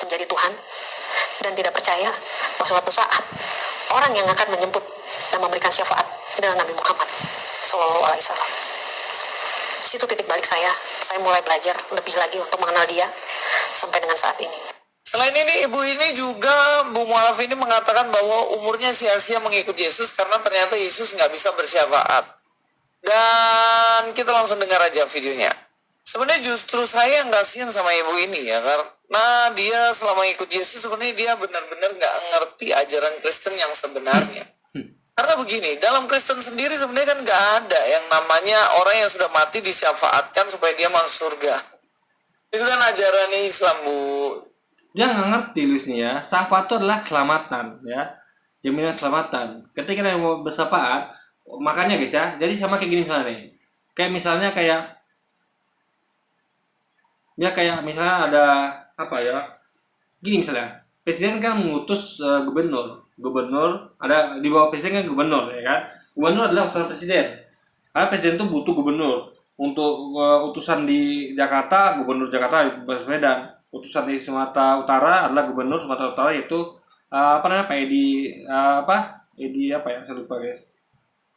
menjadi Tuhan. dan tidak percaya bahwa suatu saat orang yang akan menyebut dan memberikan syafaat adalah Nabi Muhammad Sallallahu Alaihi Wasallam. Situ titik balik saya mulai belajar lebih lagi untuk mengenal dia sampai dengan saat ini. Selain ini, ibu ini juga, Bu Mualaf ini mengatakan bahwa umurnya sia-sia mengikuti Yesus karena ternyata Yesus nggak bisa bersyafaat. Dan kita langsung dengar aja videonya. Sebenarnya justru saya yang kasihan sama ibu ini ya, karena dia selama ikut Yesus sebenarnya dia benar-benar nggak ngerti ajaran Kristen yang sebenarnya. Karena begini, dalam Kristen sendiri sebenarnya kan nggak ada yang namanya orang yang sudah mati disyafaatkan supaya dia masuk surga. Itu kan ajaran Islam, Bu. Dia nggak ngerti Luisnya ya. Syafaat itu adalah keselamatan ya, jaminan keselamatan. Ketika kita mau bersyafaat, makanya guys ya, jadi sama kayak gini misalnya nih. Kayak misalnya ada apa ya? Gini misalnya, presiden kan mengutus gubernur ada di bawah presiden kan gubernur ya kan. Gubernur adalah utusan presiden. Karena presiden itu butuh gubernur untuk utusan di Jakarta, gubernur Jakarta Baswedan. Utusan di Sumatera Utara adalah gubernur Sumatera Utara, yaitu Pak Edi apa ya, saya lupa guys,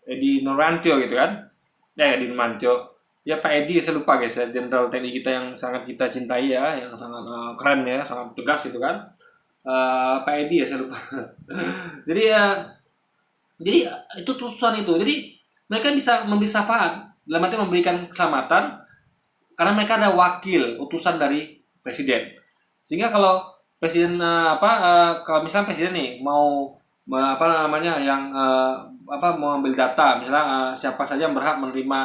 Edi Nurmantio gitu kan ya, Edi Nurmantio ya, Pak Edi saya lupa guys ya, Jenderal TNI kita yang sangat kita cintai ya, yang sangat keren ya, sangat tegas gitu kan, Pak Edi ya saya lupa. jadi itu utusan itu, jadi mereka bisa memberi syafaat dalam arti memberikan keselamatan karena mereka ada wakil utusan dari presiden. Sehingga kalau presiden kalau misalnya presiden nih mau mau ambil data misalnya siapa saja yang berhak menerima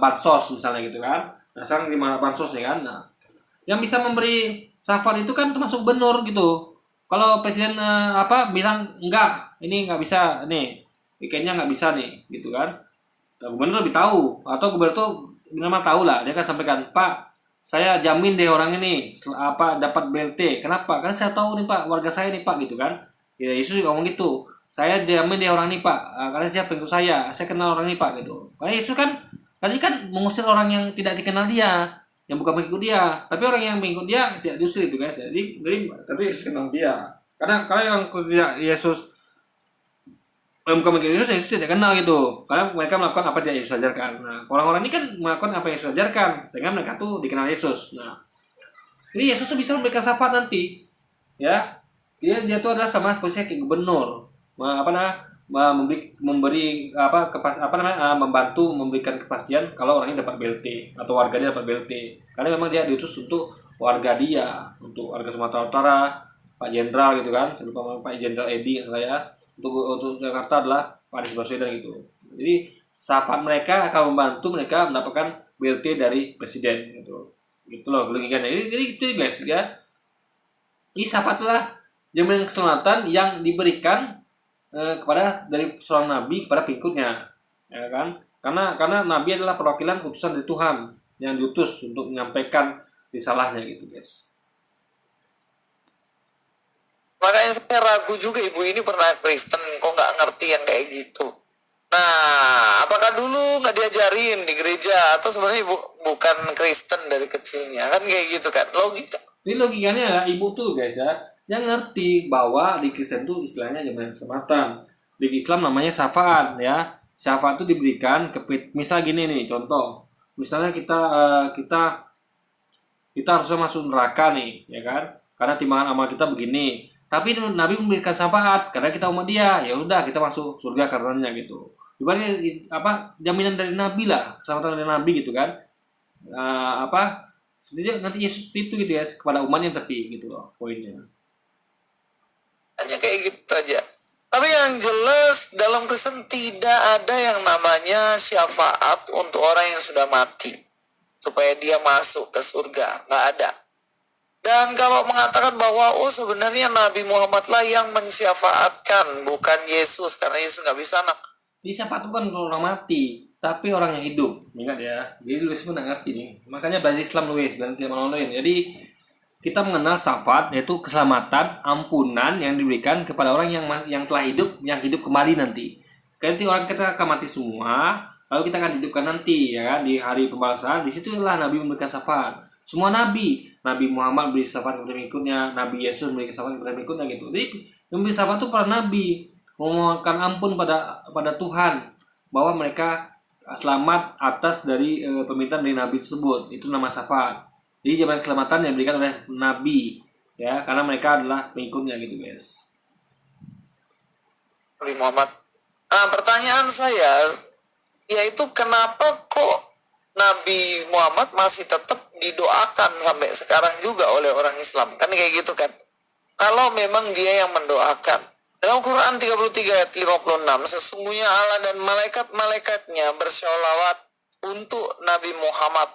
bansos misalnya gitu kan. Nah, sekarang di mana bansos ya kan. Nah, yang bisa memberi syafaat itu kan termasuk gubernur gitu. Kalau presiden bilang enggak, ini nggak bisa nih, kayaknya nggak bisa nih gitu kan. Nah, gubernur lebih tahu, atau gubernur tuh minimal tahu lah, dia kan sampaikan, Pak, saya jamin deh orang ini dapat BLT. Kenapa? Karena saya tahu nih Pak, warga saya nih Pak gitu kan. Ya Yesus juga ngomong gitu. Saya jamin deh orang ini Pak, karena saya pengikut saya kenal orang ini Pak gitu. Karena Yesus kan tadi kan mengusir orang yang tidak dikenal dia, yang bukan pengikut dia. Tapi orang yang mengikut dia tidak diusir itu guys. Tapi Yesus kenal dia. Karena kalau yang tidak Yesus bukan pengikut Yesus tidak kenal gitu. Karena mereka melakukan apa yang Yesus ajarkan. Nah, orang-orang ini kan melakukan apa yang Yesus ajarkan, sehingga mereka tuh dikenal Yesus. Nah, jadi Yesus tuh bisa memberikan syafaat nanti, ya. Dia tuh adalah sama posisinya kayak gubernur, membantu memberikan kepastian kalau orang ini dapat BLT atau warga dia dapat BLT. Karena memang dia diutus untuk warga dia, untuk warga Sumatera Utara, Pak Jenderal gitu kan. Saya lupa Pak Jenderal Edi saya. Untuk Jakarta adalah Pak Anies Baswedan gitu. Jadi syafaat mereka akan membantu mereka mendapatkan BLT dari presiden gitu. Gitu loh logikanya. Jadi gitu guys ya. Ini syafaatlah jaminan keselamatan yang diberikan kepada dari seorang nabi kepada pengikutnya, ya kan? Karena nabi adalah perwakilan utusan dari Tuhan yang diutus untuk menyampaikan risalahnya gitu guys. Makanya saya ragu juga ibu ini pernah Kristen, kok nggak ngerti yang kayak gitu. Nah, apakah dulu nggak diajarin di gereja atau sebenarnya ibu bukan Kristen dari kecilnya, kan kayak gitu kan logika. Ini logikanya ya, ibu tuh guys ya, yang ngerti bahwa di Kristen tuh istilahnya jaminan keselamatan. Di Islam namanya syafaat ya. Syafaat itu diberikan misal gini nih contoh. Misalnya kita harusnya masuk neraka nih, ya kan? Karena timbangan amal kita begini. Tapi Nabi memberikan syafaat karena kita umat dia, ya udah kita masuk surga karenanya gitu. Ibaratnya jaminan dari Nabi lah, keselamatan dari Nabi gitu kan. Sebenarnya nanti Yesus itu gitu ya kepada umatnya, tapi gitu loh poinnya. Hanya kayak gitu aja. Tapi yang jelas dalam Kristen tidak ada yang namanya syafaat untuk orang yang sudah mati supaya dia masuk ke surga, nggak ada. Dan kalau mengatakan bahwa sebenarnya Nabi Muhammad lah yang mensyafaatkan, bukan Yesus, karena Yesus nggak bisa Syafaat itu kan orang mati, tapi orang yang hidup, ingat ya. Jadi Luis pun nggak ngerti nih. Makanya bahasa Islam Luis dan tidak lain. Jadi kita mengenal syafaat yaitu keselamatan, ampunan yang diberikan kepada orang yang telah hidup, yang hidup kembali nanti. Nanti orang kita akan mati semua, lalu kita akan hidupkan nanti ya kan di hari pembalasan. Disitulah Nabi memberikan syafaat. Semua nabi, Nabi Muhammad beri syafaat kepada pengikutnya, Nabi Yesus beri syafaat kepada pengikutnya gitu. Jadi yang beri syafaat itu para nabi memohonkan ampun pada Tuhan bahwa mereka selamat atas dari permintaan dari nabi tersebut. Itu nama syafaat. Jadi jaminan keselamatan yang diberikan oleh nabi ya, karena mereka adalah pengikutnya gitu guys. Nabi Muhammad. Nah, pertanyaan saya yaitu kenapa kok Nabi Muhammad masih tetap didoakan sampai sekarang juga oleh orang Islam? Kan kayak gitu kan. Kalau memang dia yang mendoakan. Dalam Quran 33 ayat 56, sesungguhnya Allah dan malaikat-malaikatnya bersolawat untuk Nabi Muhammad.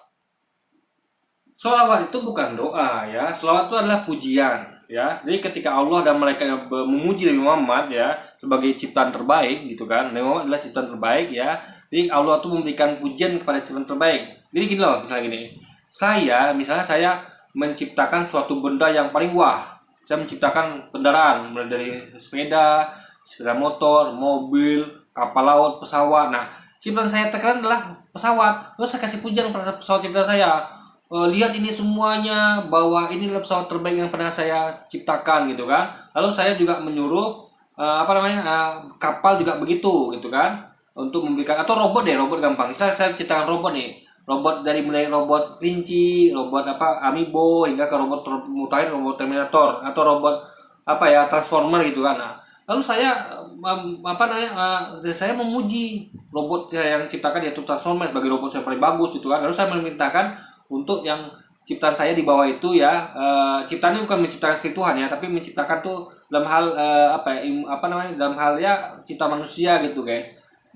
Sholawat itu bukan doa ya. Sholawat itu adalah pujian ya. Jadi ketika Allah dan mereka memuji Nabi Muhammad ya sebagai ciptaan terbaik gitu kan. Nabi Muhammad adalah ciptaan terbaik ya. Jadi Allah tuh memberikan pujian kepada ciptaan terbaik. Jadi gini loh, misalnya gini. Misalnya saya menciptakan suatu benda yang paling wah. Saya menciptakan kendaraan mulai dari sepeda motor, mobil, kapal laut, pesawat. Nah, ciptaan saya terkeren adalah pesawat. Terus saya kasih pujian kepada pesawat ciptaan saya. Lihat ini semuanya, bahwa ini adalah pesawat terbaik yang pernah saya ciptakan gitu kan. Lalu saya juga menyuruh kapal juga begitu gitu kan, untuk memberikan, atau robot gampang. Misalnya saya ciptakan robot nih, robot dari mulai robot kelinci, robot amiibo, hingga ke robot mutakhir, robot terminator, atau robot transformer gitu kan. Nah, lalu saya saya memuji robot yang ciptakan yaitu transformer sebagai robot yang paling bagus gitu kan. Lalu saya memintakan untuk yang ciptaan saya di bawah itu ya, ciptaannya bukan menciptakan seperti Tuhan ya, tapi menciptakan tuh dalam hal dalam hal ya cipta manusia gitu guys,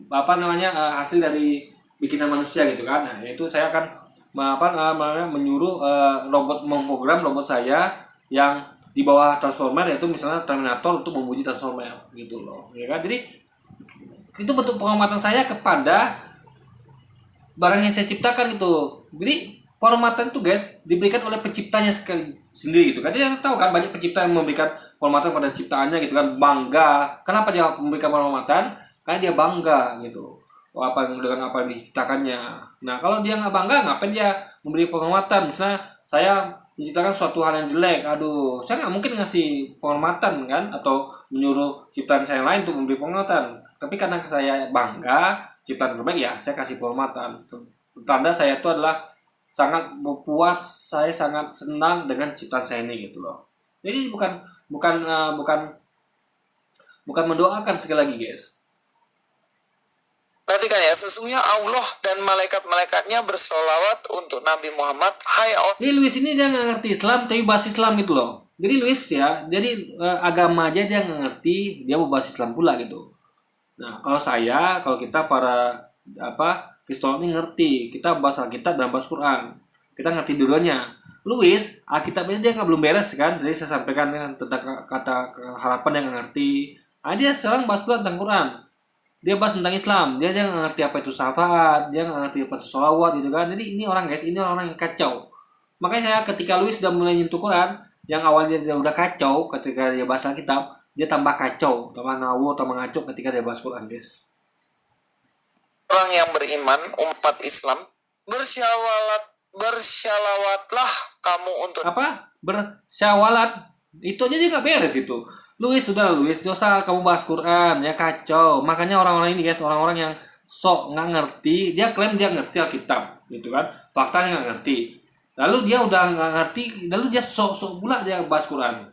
hasil dari bikinan manusia gitu kan. Nah itu saya akan menyuruh memprogram robot saya yang di bawah transformer, yaitu misalnya Terminator, untuk memuji transformer gitu loh ya kan. Jadi itu bentuk penghormatan saya kepada barang yang saya ciptakan gitu. Jadi penghormatan itu guys diberikan oleh penciptanya sendiri gitu kan. Dia tahu kan, banyak pencipta yang memberikan penghormatan pada ciptaannya gitu kan, bangga. Kenapa dia memberikan penghormatan? Karena dia bangga gitu dengan apa yang diciptakannya. Nah kalau dia nggak bangga, ngapain dia memberi penghormatan? Misalnya saya menciptakan suatu hal yang jelek, aduh saya nggak mungkin ngasih penghormatan kan, atau menyuruh ciptaan saya yang lain untuk memberi penghormatan. Tapi karena saya bangga ciptaan terbaik ya, saya kasih penghormatan. Tanda saya itu adalah sangat puas, saya sangat senang dengan ciptaan saya ini gitu loh. Jadi bukan mendoakan, sekali lagi guys. Perhatikan ya, sesungguhnya Allah dan malaikat-malaikatnya bersolawat untuk Nabi Muhammad. Hai Allah. Jadi Luis ini dia nggak ngerti Islam tapi bahas Islam gitu loh. Jadi Luis ya, jadi agama aja dia nggak ngerti, dia mau bahas Islam pula gitu. Nah kalau kita para Kristen ini ngerti, kita bahas Alkitab dan bahas Quran, kita ngerti dua-duanya. Luis Alkitabnya dia belum beres kan, jadi saya sampaikan kan tentang kata harapan yang nggak ngerti. Nah, dia sekarang bahas pula tentang Quran, dia bahas tentang Islam, dia nggak ngerti apa itu syafaat, dia nggak ngerti apa itu sholawat gitu kan. Jadi ini orang yang kacau. Makanya saya ketika Luis sudah mulai nyentuh Quran, yang awalnya dia udah kacau ketika dia bahas Alkitab, dia tambah kacau, tambah ngawur, tambah ngaco ketika dia bahas Quran guys. Orang yang beriman, umat Islam, bersyalawatlah kamu untuk bersyawalat. Itu aja dia nggak beres itu. Luis dosa kamu bahas Quran ya, kacau. Makanya orang-orang ini guys, orang-orang yang sok nggak ngerti, dia klaim dia ngerti Alkitab gitu kan, faktanya nggak ngerti. Lalu dia udah nggak ngerti, lalu dia sok pula dia bahas Quran.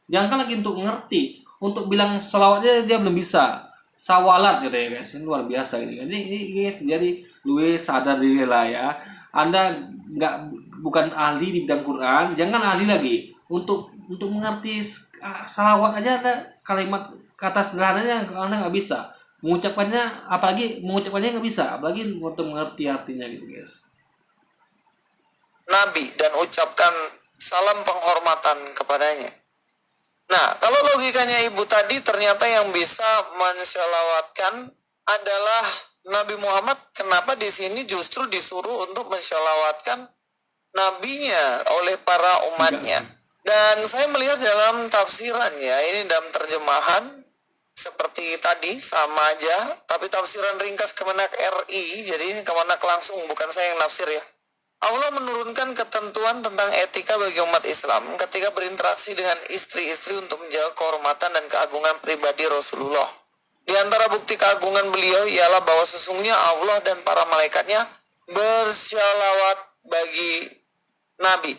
Jangan lagi untuk ngerti, untuk bilang selawatnya dia belum bisa. Sawalat gitu ya guys, ini luar biasa ini. Jadi guys, jadi Luis sadar diri lah ya. Anda bukan ahli di bidang Quran, jangan ahli lagi untuk mengerti salawat aja. Ada kalimat kata sederhananya Anda nggak bisa mengucapkannya, nggak bisa, apalagi untuk mengerti artinya gitu guys. Nabi dan ucapkan salam penghormatan kepadanya. Nah, kalau logikanya ibu tadi, ternyata yang bisa mensyalawatkan adalah Nabi Muhammad. Kenapa di sini justru disuruh untuk mensyalawatkan nabinya oleh para umatnya? Dan saya melihat dalam tafsiran ya, ini dalam terjemahan seperti tadi sama aja, tapi tafsiran ringkas Kemenak RI, jadi ini Kemenak langsung, bukan saya yang nafsir ya. Allah menurunkan ketentuan tentang etika bagi umat Islam ketika berinteraksi dengan istri-istri untuk menjaga kehormatan dan keagungan pribadi Rasulullah. Di antara bukti keagungan beliau ialah bahwa sesungguhnya Allah dan para malaikatnya bersyalawat bagi Nabi.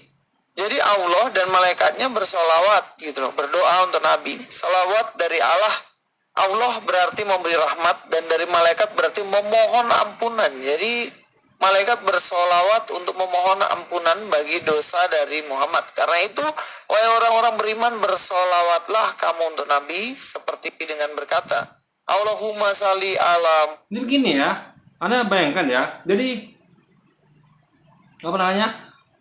Jadi Allah dan malaikatnya bersolawat gitu loh, berdoa untuk Nabi. Salawat dari Allah berarti memberi rahmat, dan dari malaikat berarti memohon ampunan. Jadi malaikat bersolawat untuk memohon ampunan bagi dosa dari Muhammad. Karena itu, wahai orang-orang beriman, bersolawatlah kamu untuk Nabi seperti dengan berkata, Allahumma salli ala. Ini begini ya, Anda bayangkan ya. Jadi apa namanya,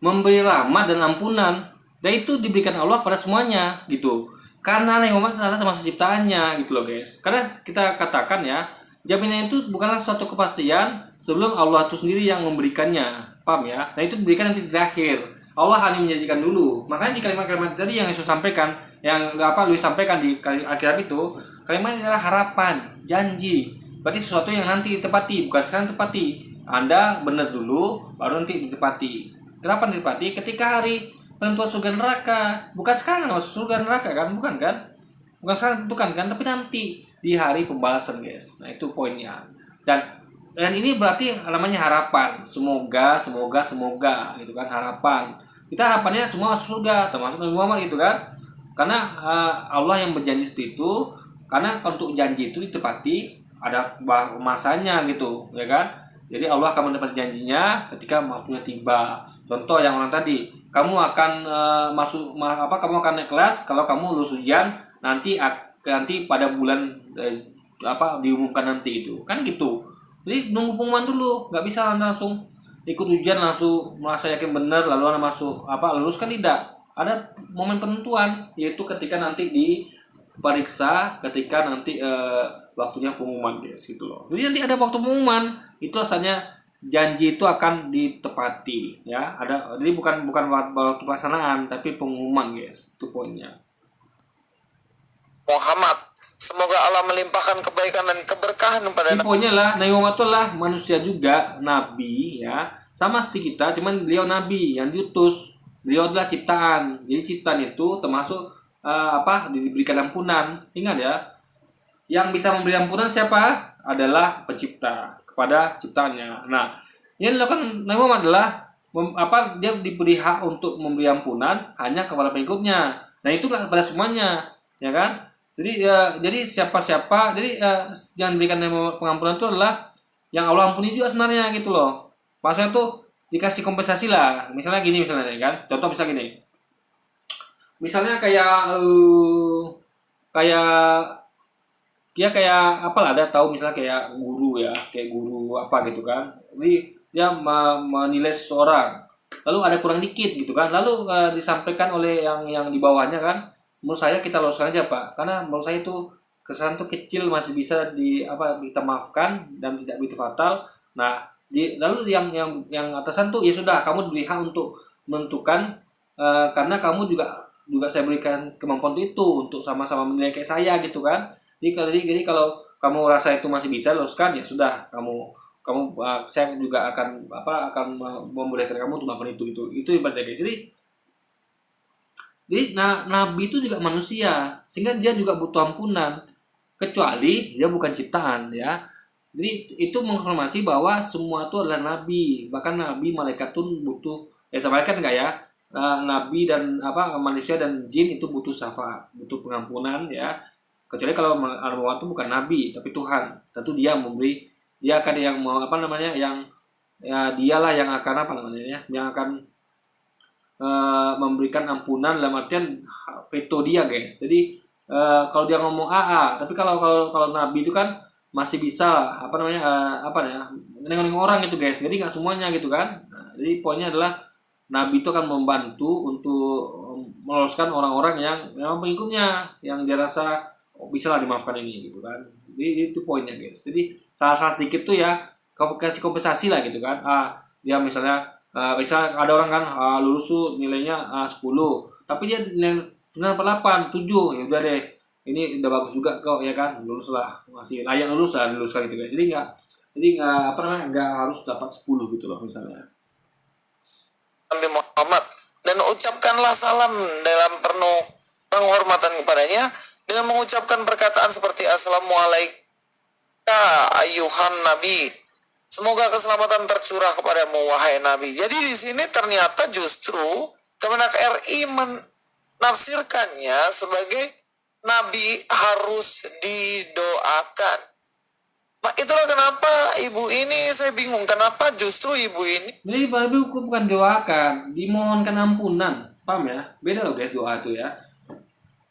memberi rahmat dan ampunan, dan itu diberikan Allah pada semuanya gitu. Karena Nabi Muhammad adalah termasuk ciptaannya gitu loh guys. Karena kita katakan ya, jaminan itu bukanlah suatu kepastian sebelum Allah itu sendiri yang memberikannya, paham ya? Nah itu diberikan nanti di akhir. Allah hanya menjanjikan dulu. Makanya di kalimat-kalimat tadi yang Yesus sampaikan, yang Louis sampaikan di akhir itu, kalimat adalah harapan, janji. Berarti sesuatu yang nanti ditepati, bukan sekarang ditepati. Anda benar dulu, baru nanti ditepati. Kenapa ditepati? Ketika hari penentuan surga neraka, bukan sekarang masuk surga neraka kan, bukan kan? Bukan sekarang tentukan kan, tapi nanti di hari pembalasan guys. Nah itu poinnya. Dan ini berarti namanya harapan. Semoga gitu kan, harapan. Kita harapannya semua masuk surga, termasuk Nabi Muhammad gitu kan. Karena Allah yang berjanji seperti itu. Karena untuk janji itu ditepati ada masanya gitu, ya kan? Jadi Allah akan mendapat janjinya ketika waktunya tiba. Contoh yang orang tadi, kamu akan kamu akan naik kelas kalau kamu lulus ujian nanti pada bulan diumumkan nanti itu. Kan gitu. Jadi nunggu pengumuman dulu, nggak bisa Anda langsung ikut ujian langsung merasa yakin benar lalu Anda masuk lulus, kan tidak. Ada momen penentuan, yaitu ketika nanti diperiksa, ketika nanti waktunya pengumuman guys gitu loh. Jadi nanti ada waktu pengumuman, itu asalnya janji itu akan ditepati ya. Jadi bukan waktu pelaksanaan tapi pengumuman guys. Itu poinnya. Muhammad, semoga Allah melimpahkan kebaikan dan keberkahan kepada Poinnya lah, Nabi Muhammad itu lah manusia juga, nabi ya. Sama seperti kita, cuman beliau nabi yang diutus. Beliau adalah ciptaan. Jadi ciptaan itu termasuk diberikan ampunan. Ingat ya. Yang bisa memberi ampunan siapa? Adalah pencipta kepada ciptaannya. Nah, yang dilakukan Nabi Muhammad adalah dia diberi hak untuk memberi ampunan hanya kepada pengikutnya. Nah, itu nggak kepada semuanya, ya kan? Jadi siapa-siapa, yang diberikan pengampunan itu adalah yang Allah ampuni juga sebenarnya gitu loh. Maksudnya tuh dikasih kompensasi lah. Misalnya gini kan. Contoh misalnya gini. Misalnya kayak ada tahu misalnya kayak guru apa gitu kan. Jadi dia menilai seseorang, lalu ada kurang dikit gitu kan, lalu disampaikan oleh yang di bawahnya kan, menurut saya kita luruskan aja Pak, karena menurut saya itu kesalahan itu kecil, masih bisa kita maafkan dan tidak begitu fatal. Nah lalu yang atasan tuh ya sudah, kamu diberi hak untuk menentukan, karena kamu juga saya berikan kemampuan itu untuk sama-sama menilai kayak saya gitu kan. Jadi kalau kamu rasa itu masih bisa luruskan, ya sudah, saya juga akan membolehkan kamu untuk melakukan itu ibaratnya guys. Jadi nabi itu juga manusia, sehingga dia juga butuh ampunan, kecuali dia bukan ciptaan ya. Jadi itu mengonfirmasi bahwa semua itu adalah nabi, bahkan nabi, malaikat pun butuh sama malaikat enggak ya. Nabi dan manusia dan jin itu butuh syafaat, butuh pengampunan ya. Kecuali kalau Muhammad itu bukan nabi tapi Tuhan, tentu dia akan dialah yang akan yang akan memberikan ampunan dalam artian veto dia guys. Jadi kalau dia ngomong tapi kalau nabi itu kan masih bisa nengok orang gitu guys. Jadi nggak semuanya gitu kan. Nah, jadi poinnya adalah nabi itu akan membantu untuk meloloskan orang-orang yang memang pengikutnya, yang dia rasa bisa lah dimaafkan ini gitu kan. Jadi itu poinnya guys. Jadi salah sedikit tuh ya kasih kompensasi lah gitu kan. Dia misalnya ada orang kan lulus tuh nilainya 10, tapi dia nilai 9,8, 7, ya udah deh, ini udah bagus juga kok ya kan, lulus lah, masih layak lulus lah, diluluskan gitu guys. Jadi nggak harus dapat 10 gitu loh misalnya. Nabi Muhammad dan ucapkanlah salam dalam penuh penghormatan kepadanya dengan mengucapkan perkataan seperti Assalamualaikum ayuhan Nabi. Semoga keselamatan tercurah kepadamu wahai Nabi. Jadi di sini ternyata justru Kemenak RI menafsirkannya sebagai Nabi harus didoakan. Nah, itulah kenapa ibu ini saya bingung. Kenapa justru ibu ini Jadi Nabi bukan doakan, dimohonkan ampunan. Paham ya? Beda loh guys doa itu ya.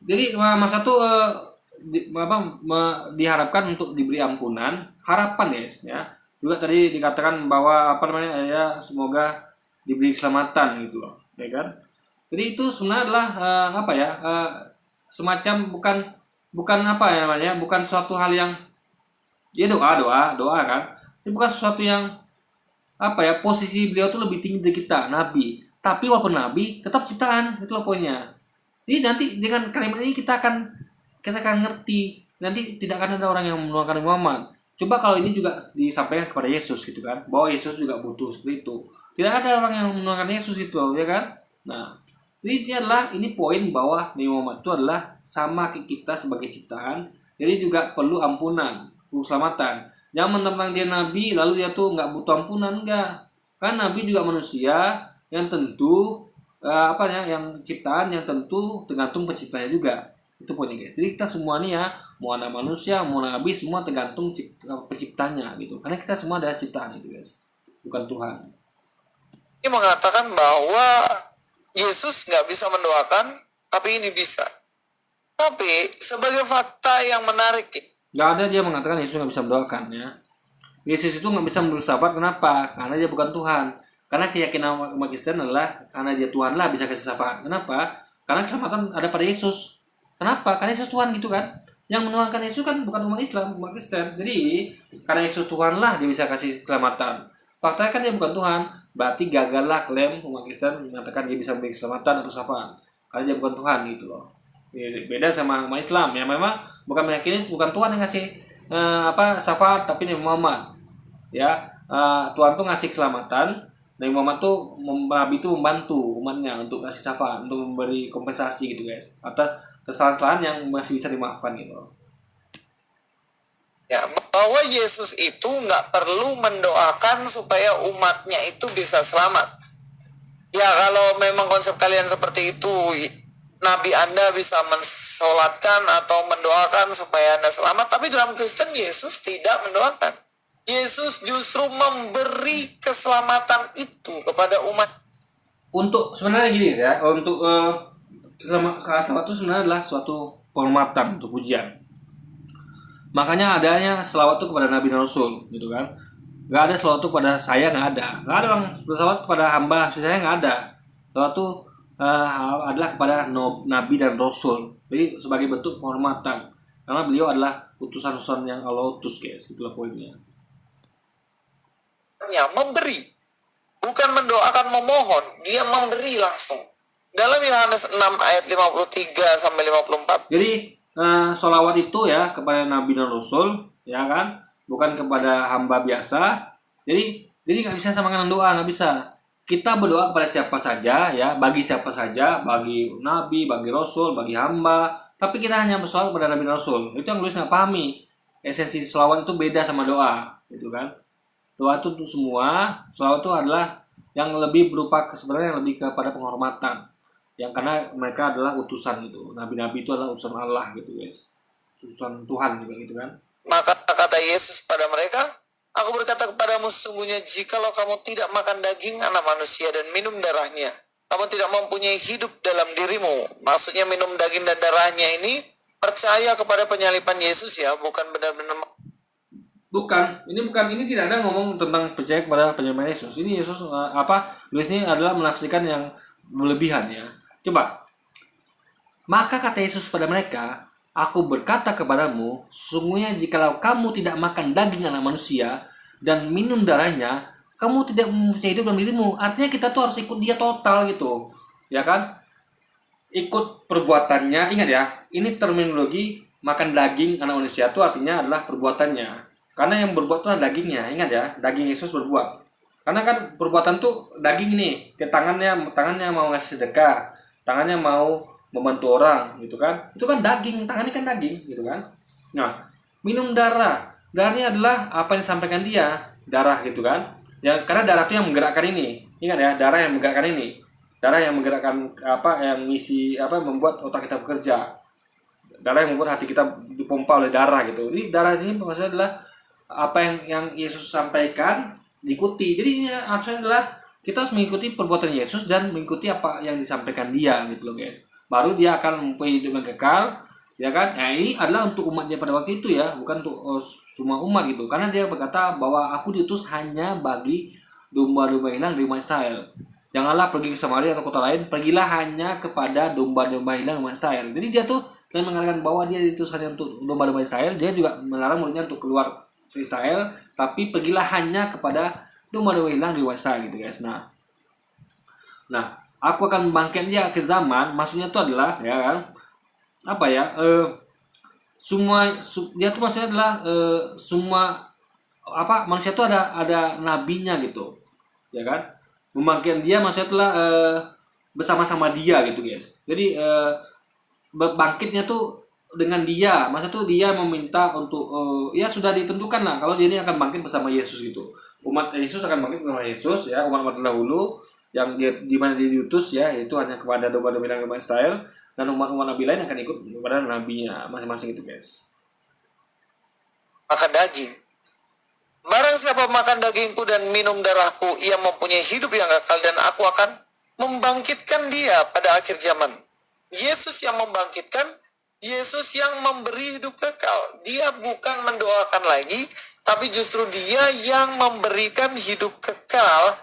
Jadi masa tuh diharapkan untuk diberi ampunan, harapan guys ya. Juga tadi dikatakan bahwa apa namanya ya semoga diberi keselamatan gitu loh, ya kan? Jadi itu sebenarnya adalah semacam bukan apa ya namanya, bukan suatu hal yang ya doa kan. Ini bukan sesuatu yang posisi beliau tuh lebih tinggi dari kita, nabi. Tapi walaupun nabi tetap ciptaan, itu loh poinnya. Jadi nanti dengan kalimat ini kita akan ngerti. Nanti tidak akan ada orang yang menuangkan Muhammad. Coba kalau ini juga disampaikan kepada Yesus gitu kan, bahwa Yesus juga butuh seperti itu. Tidak ada orang yang menuangkan Yesus gitu loh, ya kan? Nah, ini poin bahwa Nabi Muhammad itu adalah sama kita sebagai ciptaan. Jadi juga perlu ampunan, perlu keselamatan. Jangan mentang-mentang dia nabi lalu dia tuh nggak butuh ampunan, enggak. Kan nabi juga manusia yang tentu yang ciptaan yang tentu tergantung penciptanya juga. Itu poinnya guys. Jadi kita semua nih ya, mau anak manusia, mau nabi, semua tergantung penciptanya gitu. Karena kita semua adalah ciptaan itu guys, bukan Tuhan. ini mengatakan bahwa Yesus nggak bisa mendoakan, tapi ini bisa. Tapi sebagai fakta yang menarik, Gak ada dia mengatakan Yesus nggak bisa mendoakan ya. Yesus itu nggak bisa bersahabat, kenapa? Karena dia bukan Tuhan. Karena keyakinan umat Kristen adalah karena dia Tuhan lah bisa kasih syafaat. Kenapa? Karena keselamatan ada pada Yesus. Kenapa? Karena Yesus Tuhan gitu kan. Yang menuangkan Yesus kan bukan umat Islam, umat Kristen. Jadi karena Yesus Tuhan lah dia bisa kasih keselamatan. Faktanya kan dia bukan Tuhan. Berarti gagallah klaim umat Kristen mengatakan dia bisa memberi keselamatan atau syafaat. Karena dia bukan Tuhan gitu loh. Beda sama umat Islam ya, memang bukan meyakini bukan Tuhan yang ngasih syafaat, tapi Nabi Muhammad ya. Tuhan tuh ngasih keselamatan, Nabi Muhammad tuh Nabi itu membantu umatnya untuk ngasih syafaat, untuk memberi kompensasi gitu guys atas kesalahan-kesalahan yang masih bisa dimaafkan gitu loh. ya, bahwa Yesus itu nggak perlu mendoakan supaya umatnya itu bisa selamat. Ya kalau memang konsep kalian seperti itu, Nabi Anda bisa mensolatkan atau mendoakan supaya Anda selamat. Tapi dalam Kristen Yesus tidak mendoakan. Yesus justru memberi keselamatan itu kepada umat. Untuk sebenarnya gini ya, untuk keselamatan itu sebenarnya adalah suatu penghormatan untuk pujian. Makanya adanya selawat itu kepada Nabi dan Rasul gitu kan. Gak ada selawat itu kepada saya, gak ada orang berselawat kepada hamba saya, gak ada. Selawat itu adalah kepada Nabi dan Rasul. Jadi sebagai bentuk penghormatan. Karena beliau adalah utusan-utusan yang Allah utus guys. Itulah poinnya. Memberi. Bukan mendoakan memohon. Dia memberi langsung. Dalam Yohanes 6 ayat 53 sampai 54. Jadi sholawat itu ya kepada Nabi dan Rasul. Ya kan. Bukan kepada hamba biasa. Jadi nggak bisa samakan dengan doa. Nggak bisa. Kita berdoa kepada siapa saja ya, bagi siapa saja, bagi nabi, bagi rasul, bagi hamba. Tapi kita hanya bersolawat kepada Nabi dan Rasul. Itu yang nulis nggak pahami. Esensi selawat itu beda sama doa, gitu kan? Doa itu untuk semua. Selawat itu adalah yang lebih berupa sebenarnya yang lebih kepada penghormatan. Yang karena mereka adalah utusan itu. Nabi-nabi itu adalah utusan Allah gitu guys. Utusan Tuhan juga gitu kan. Maka kata Yesus pada mereka, aku berkata kepadamu sesungguhnya jikalau kamu tidak makan daging anak manusia dan minum darahnya, kamu tidak mempunyai hidup dalam dirimu. Maksudnya minum daging dan darahnya ini percaya kepada penyalipan Yesus ya, bukan benar-benar. Ini tidak ada ngomong tentang percaya kepada penyalipan Yesus. Ini Yesus Luisnya adalah menafsirkan yang berlebihan ya. Coba. Maka kata Yesus pada mereka, aku berkata kepadamu, sesungguhnya jikalau kamu tidak makan daging anak manusia dan minum darahnya, kamu tidak mempunyai hidup dalam dirimu. Artinya kita tuh harus ikut dia total gitu. Ya kan? Ikut perbuatannya. Ingat ya, ini terminologi makan daging anak manusia itu artinya adalah perbuatannya. Karena yang berbuat itu adalah dagingnya. Ingat ya, daging Yesus berbuat. Karena kan perbuatan tuh daging nih, ke tangannya mau ngasih sedekah, tangannya mau membantu orang gitu kan. Itu kan daging, tangannya kan daging gitu kan. Nah, minum darah. Darahnya adalah apa yang disampaikan dia, darah gitu kan. Ya, karena darah itu yang menggerakkan ini. Ingat ya, darah yang menggerakkan ini. Darah yang menggerakkan apa yang misi apa membuat otak kita bekerja. Darah yang membuat hati kita dipompa oleh darah gitu. Jadi darah ini maksudnya adalah apa yang Yesus sampaikan diikuti. Jadi ini harusnya adalah kita harus mengikuti perbuatan Yesus dan mengikuti apa yang disampaikan dia gitu loh guys. Baru dia akan mempunyai hidup yang kekal, ya kan? Nah ini adalah untuk umatnya pada waktu itu ya, bukan untuk semua umat gitu. Karena dia berkata bahwa aku diutus hanya bagi domba-domba hilang dari umat Israel. Janganlah pergi ke Samaria atau kota lain, pergilah hanya kepada domba-domba hilang umat Israel. Jadi dia tuh selain mengatakan bahwa dia diutus hanya untuk domba-domba Israel, dia juga melarang muridnya untuk keluar ke Israel, tapi pergilah hanya kepada domba-domba hilang di Israel gitu guys. Nah, aku akan membangkit dia ke zaman, maksudnya itu adalah ya kan, apa ya? Dia tuh maksudnya adalah semua apa manusia itu ada nabinya gitu, ya kan? Membangkitkan dia maksudnya adalah bersama-sama dia gitu guys. Jadi bangkitnya tuh dengan dia, masa tuh dia meminta untuk ya sudah ditentukan lah kalau dia ini akan bangkit bersama Yesus gitu. Umat Yesus akan bangkit bersama Yesus ya, umat terdahulu yang dia di mana dia diutus ya, itu hanya kepada domba-domba yang umat Israel, dan umat-umat nabi lain akan ikut kepada nabinya masing-masing itu guys. Makan daging. Barang siapa makan dagingku dan minum darahku, ia mempunyai hidup yang kekal dan aku akan membangkitkan dia pada akhir zaman. Yesus yang membangkitkan, Yesus yang memberi hidup kekal. Dia bukan mendoakan lagi, tapi justru dia yang memberikan hidup kekal.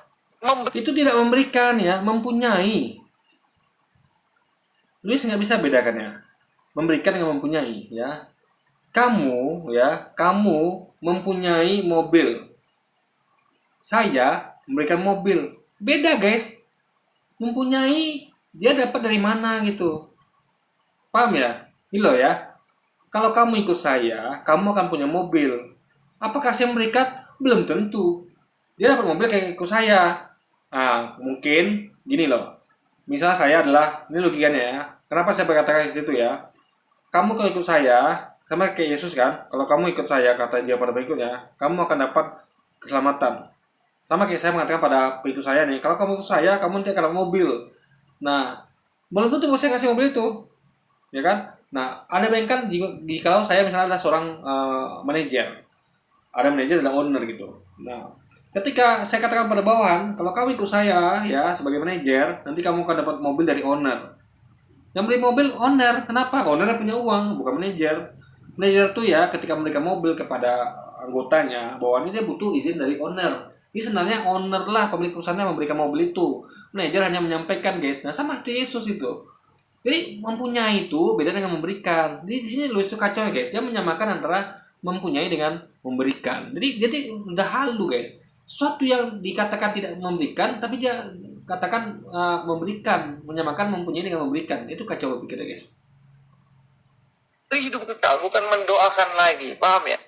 Itu tidak memberikan ya, mempunyai. Luis nggak bisa bedakannya. Memberikan dengan mempunyai ya. Kamu mempunyai mobil. Saya memberikan mobil. Beda guys. Mempunyai dia dapat dari mana gitu. Paham ya? Ini loh ya. Kalau kamu ikut saya, kamu akan punya mobil. Apakah saya memberikan? Belum tentu. Dia dapat mobil kayak ikut saya. Nah, mungkin gini loh. Misalnya saya adalah, ini logikanya ya. Kenapa saya berkata itu ya? Kamu kalau ikut saya, sama kayak Yesus kan, kalau kamu ikut saya, kata dia pada pengikutnya, kamu akan dapat keselamatan. Sama kayak saya mengatakan pada pengikut saya nih, kalau kamu ikut saya, kamu nanti akan dapat mobil. Nah, belum tentu saya ngasih mobil itu, ya kan? Nah, Anda bayangkan kalau saya misalnya adalah seorang manajer, ada manajer dan owner gitu. Nah, ketika saya katakan pada bawahan, kalau kamu ikut saya ya sebagai manajer, nanti kamu akan dapat mobil dari owner. Yang beli mobil owner, kenapa? Owner punya uang, bukan manajer. Manajer tuh ya ketika memberikan mobil kepada anggotanya, bawahannya dia butuh izin dari owner. Ini sebenarnya owner lah pemilik perusahaan yang memberikan mobil itu. Manajer hanya menyampaikan guys. Nah sama seperti Yesus itu. Jadi mempunyai itu beda dengan memberikan. Jadi di sini Luis itu kacau ya guys. Dia menyamakan antara mempunyai dengan memberikan. Jadi udah halu guys. Suatu yang dikatakan tidak memberikan, tapi dia katakan memberikan, menyamakan mempunyai dengan memberikan. Itu kacau berpikir guys. Hidup kekal bukan mendoakan lagi, paham ya?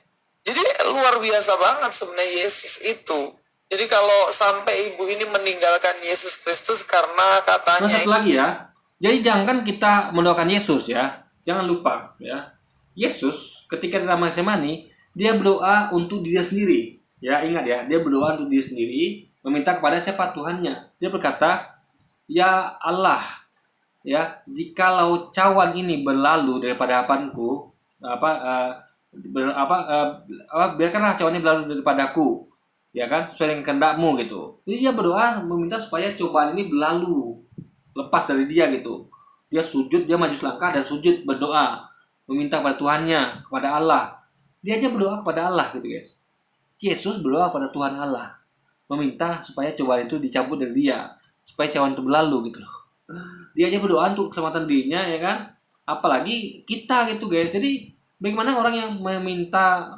Jadi luar biasa banget sebenarnya Yesus itu. Jadi kalau sampai ibu ini meninggalkan Yesus Kristus karena katanya... Nah satu lagi ya. Jadi jangan kita mendoakan Yesus ya. Jangan lupa ya. Yesus ketika di Taman Getsemani, dia berdoa untuk diri sendiri. Ya ingat ya, dia berdoa untuk diri sendiri, meminta kepada siapa Tuhannya. Dia berkata, ya Allah, ya jikalau cawan ini berlalu daripada hadapanku, biarkanlah cawan ini berlalu daripadaku, ya kan, sesuai dengan kehendakmu gitu. Jadi dia berdoa meminta supaya cobaan ini berlalu, lepas dari dia gitu. Dia sujud, dia maju selangkah dan sujud berdoa, meminta kepada Tuhannya, kepada Allah. Dia aja berdoa kepada Allah gitu guys. Yesus berdoa kepada Tuhan Allah, meminta supaya cobaan itu dicabut dari dia, supaya cawan itu berlalu gitu loh. Dia aja berdoa untuk keselamatan dirinya ya kan, apalagi kita gitu guys. Jadi bagaimana orang yang meminta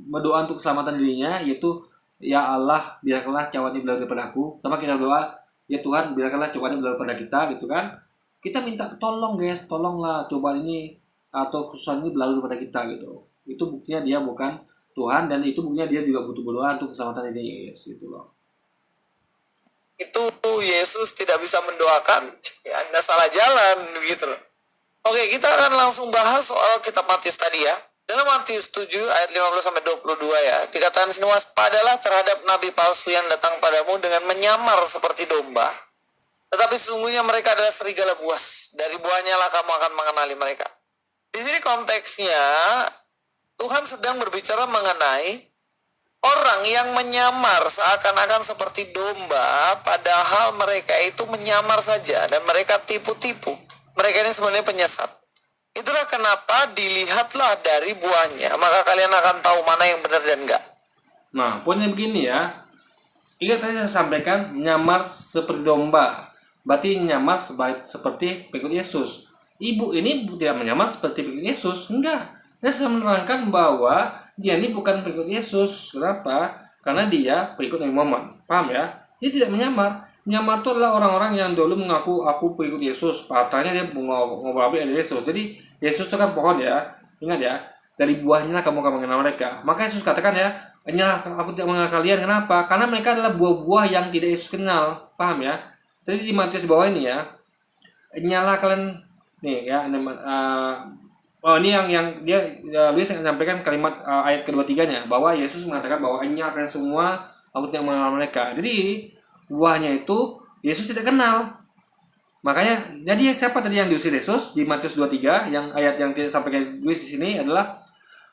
berdoa untuk keselamatan dirinya, yaitu ya Allah biarkanlah cawan ini berlalu daripada aku, sama kita berdoa ya Tuhan biarkanlah cobaan ini berlalu pada kita gitu kan. Kita minta tolong guys, tolonglah cobaan ini atau kesusahan ini berlalu pada kita gitu. Itu buktinya dia bukan Tuhan, dan itu buktinya dia juga butuh berdoa untuk keselamatan ini, guys, gitu loh. Itu Yesus tidak bisa mendoakan, ya Anda salah jalan gitu loh. Oke, kita akan langsung bahas soal kitab Matius tadi ya. Dalam Matius 7 ayat 15-22 ya, dikatakan sini, waspadalah terhadap nabi palsu yang datang padamu dengan menyamar seperti domba, tetapi sesungguhnya mereka adalah serigala buas. Dari buahnya lah kamu akan mengenali mereka. Di sini konteksnya Tuhan sedang berbicara mengenai orang yang menyamar seakan-akan seperti domba, padahal mereka itu menyamar saja dan mereka tipu-tipu. Mereka ini sebenarnya penyesat. Itulah kenapa dilihatlah dari buahnya, maka kalian akan tahu mana yang benar dan enggak. Nah, poinnya begini ya. Ingat tadi saya sampaikan menyamar seperti domba. Berarti menyamar seperti pengikut Yesus. Ibu ini tidak menyamar seperti pengikut Yesus. Enggak. Dia sedang menerangkan bahwa dia ini bukan pengikut Yesus. Kenapa? Karena dia pengikut Nabi Muhammad. Paham ya? Dia tidak menyamar. Menyamar itu adalah orang-orang yang dulu mengaku aku pengikut Yesus. Partainya dia ngobrol dari Yesus. Jadi Yesus itu kan pohon ya. Ingat ya. Dari buahnya lah kamu akan mengenal mereka. Maka Yesus katakan ya, "Nyalah aku tidak mengenal kalian." Kenapa? Karena mereka adalah buah-buah yang tidak Yesus kenal. Paham ya? Jadi di Matius bawah ini ya, "Nyalah kalian," nih ya, ini yang dia Luis menyampaikan kalimat ayat kedua-tiganya bahwa Yesus mengatakan bahwa "Nyalah kalian semua, aku tidak mengenal mereka." Jadi buahnya itu Yesus tidak kenal. Makanya jadi siapa tadi yang diusir Yesus di Matius 23 yang ayat yang tidak sampaikan Luis di sini adalah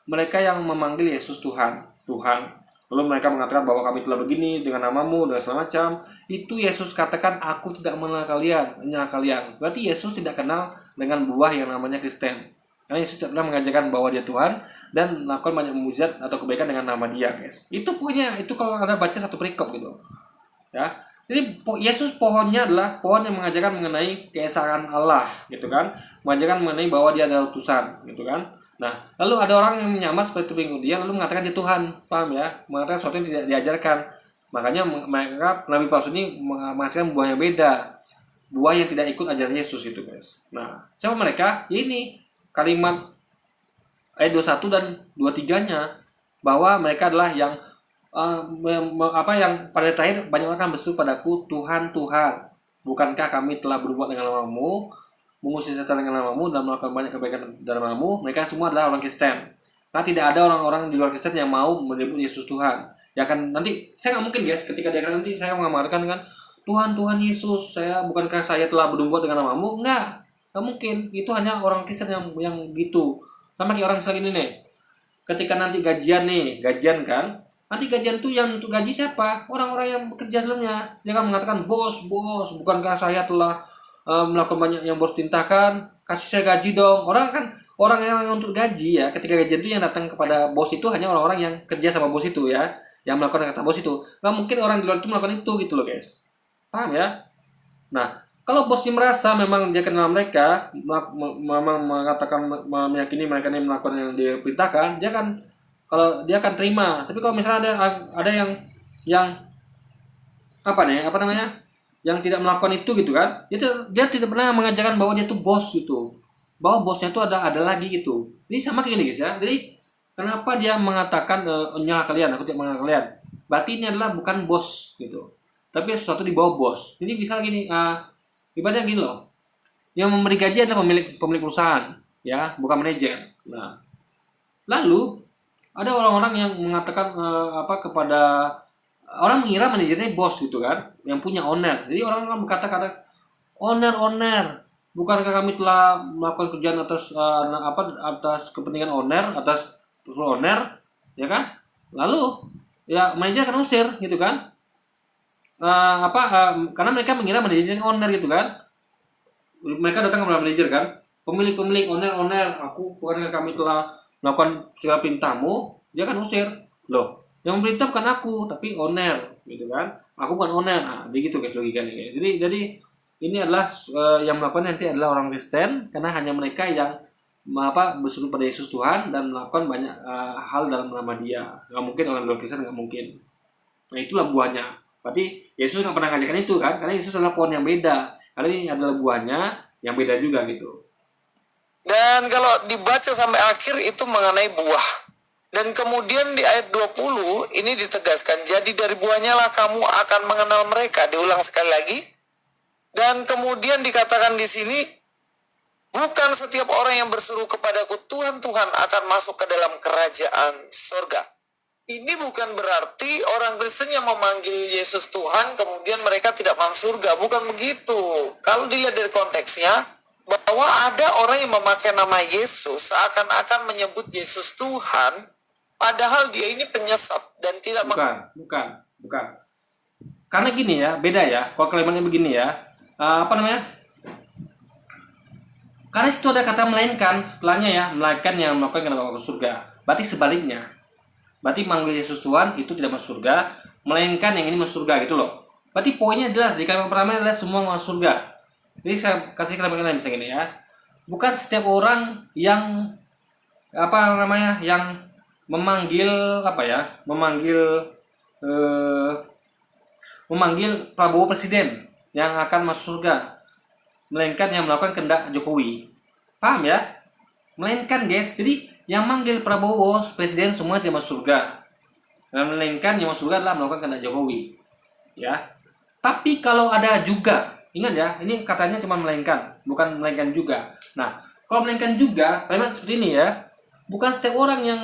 mereka yang memanggil Yesus Tuhan, Tuhan. Lalu mereka mengatakan bahwa kami telah begini dengan namamu dan segala macam. Itu Yesus katakan aku tidak mengenal kalian, hanya kalian. Berarti Yesus tidak kenal dengan buah yang namanya Kristen. Karena Yesus tidak pernah mengajarkan bahwa dia Tuhan dan melakukan banyak mukjizat atau kebaikan dengan nama dia, guys. Itu pokoknya itu kalau Anda baca satu perikop gitu. Ya. Jadi Yesus pohonnya adalah pohon yang mengajarkan mengenai keesaan Allah, gitu kan? Mengajarkan mengenai bahwa dia adalah utusan, gitu kan? Nah, lalu ada orang yang menyamar seperti pengikut dia lalu mengatakan dia Tuhan, paham ya? Mengatakan sesuatu yang tidak diajarkan. Makanya mereka nabi palsu ini menghasilkan buah yang beda. Buah yang tidak ikut ajaran Yesus gitu, guys. Nah, siapa mereka? Ya ini kalimat ayat 21 dan 23-nya bahwa mereka adalah yang yang pada terakhir banyak orang berseru padaku, Tuhan, Tuhan, bukankah kami telah berbuat dengan namamu, mengusir setan dengan namamu, dan melakukan banyak kebaikan dalam namamu? Mereka semua adalah orang Kristen. Nah, tidak ada orang-orang di luar Kristen yang mau menyebut Yesus Tuhan. Ya kan nanti saya nggak mungkin, guys, ketika dia akan nanti saya mengamarkan dengan Tuhan, Tuhan Yesus, bukankah saya telah berbuat dengan namamu? Nggak mungkin. Itu hanya orang Kristen yang gitu. Sama kayak orang misalnya ini nih. Ketika nanti gajian kan? Nanti gajian tuh yang untuk gaji siapa? Orang-orang yang bekerja sebelumnya. Dia akan mengatakan, bos, bukankah saya telah melakukan banyak yang bos perintahkan? Kasih saya gaji dong. Orang yang untuk gaji ya, ketika gajian itu yang datang kepada bos itu hanya orang-orang yang kerja sama bos itu ya, yang melakukan kata bos itu. Nggak mungkin orang di luar itu melakukan itu gitu loh, guys. Paham ya? Nah, kalau bosnya merasa memang dia kenal mereka, memang mengatakan meyakini mereka ini melakukan yang dia perintahkan, dia akan terima. Tapi kalau misalnya ada yang yang tidak melakukan itu gitu kan, dia tidak pernah mengajarkan bahwa dia tuh bos gitu, bahwa bosnya itu ada lagi gitu. Ini sama kayak gini, guys ya. Jadi kenapa dia mengatakan nyalah kalian, aku tidak mengenal kalian? Berarti ini adalah bukan bos gitu, tapi sesuatu di bawah bos. Jadi misalnya gini, ibaratnya gini loh, yang memberi gaji adalah pemilik perusahaan ya, bukan manajer. Nah, lalu ada orang-orang yang mengatakan kepada orang mengira manajernya bos gitu kan, yang punya owner. Jadi orang berkata-kata owner, bukankah kami telah melakukan kerjaan atas kepentingan owner, atas perusahaan owner, ya kan? Lalu ya manajer akan usir gitu kan? Karena mereka mengira manajernya owner gitu kan? Mereka datang kepada manajer kan, pemilik owner, bukankah kami telah melakukan segala perintahmu? Dia kan usir. Loh, yang memerintah bukan aku, tapi owner, gitu kan? Aku bukan owner. Nah, begitu guys logikanya. Jadi ini adalah yang melakukan nanti adalah orang Kristen, karena hanya mereka yang berseru pada Yesus Tuhan dan melakukan banyak hal dalam nama Dia. Nggak mungkin orang luar Kristen, nggak mungkin. Nah, itulah buahnya. Berarti Yesus nggak pernah ngajarkan itu kan? Karena Yesus adalah pohon yang beda. Karena ini adalah buahnya yang beda juga gitu. Dan kalau dibaca sampai akhir itu mengenai buah. Dan kemudian di ayat 20 ini ditegaskan, jadi dari buahnya lah kamu akan mengenal mereka. Diulang sekali lagi. Dan kemudian dikatakan di sini, bukan setiap orang yang berseru kepadaku Tuhan, Tuhan akan masuk ke dalam kerajaan surga. Ini bukan berarti orang Kristen yang memanggil Yesus Tuhan kemudian mereka tidak masuk surga. Bukan begitu. Kalau dilihat dari konteksnya, bahwa ada orang yang memakai nama Yesus seakan-akan menyebut Yesus Tuhan, padahal dia ini penyesat dan tidak Bukan. Karena gini ya, beda ya. Kalau kalimatnya begini ya, apa namanya? Karena situ ada kata melainkan, setelahnya ya, melainkan yang melakukan karena masuk surga. Berarti sebaliknya. Berarti manggil Yesus Tuhan itu tidak masuk surga, melainkan yang ini masuk surga gitu loh. Berarti poinnya jelas di kalimat pertama adalah semua masuk surga. Jadi saya kasih kalimat lain misalnya gini ya. Bukan setiap orang yang apa namanya yang memanggil memanggil Prabowo presiden yang akan masuk surga, melainkan yang melakukan kehendak Jokowi. Paham ya? Melainkan guys, jadi yang manggil Prabowo presiden semua tidak masuk surga. Dan melainkan yang masuk surga adalah melakukan kehendak Jokowi. Ya. Tapi kalau ada juga, ingat ya, ini katanya cuma melainkan, bukan melainkan juga. Nah, kalau melainkan juga, kalimat seperti ini ya. Bukan setiap orang yang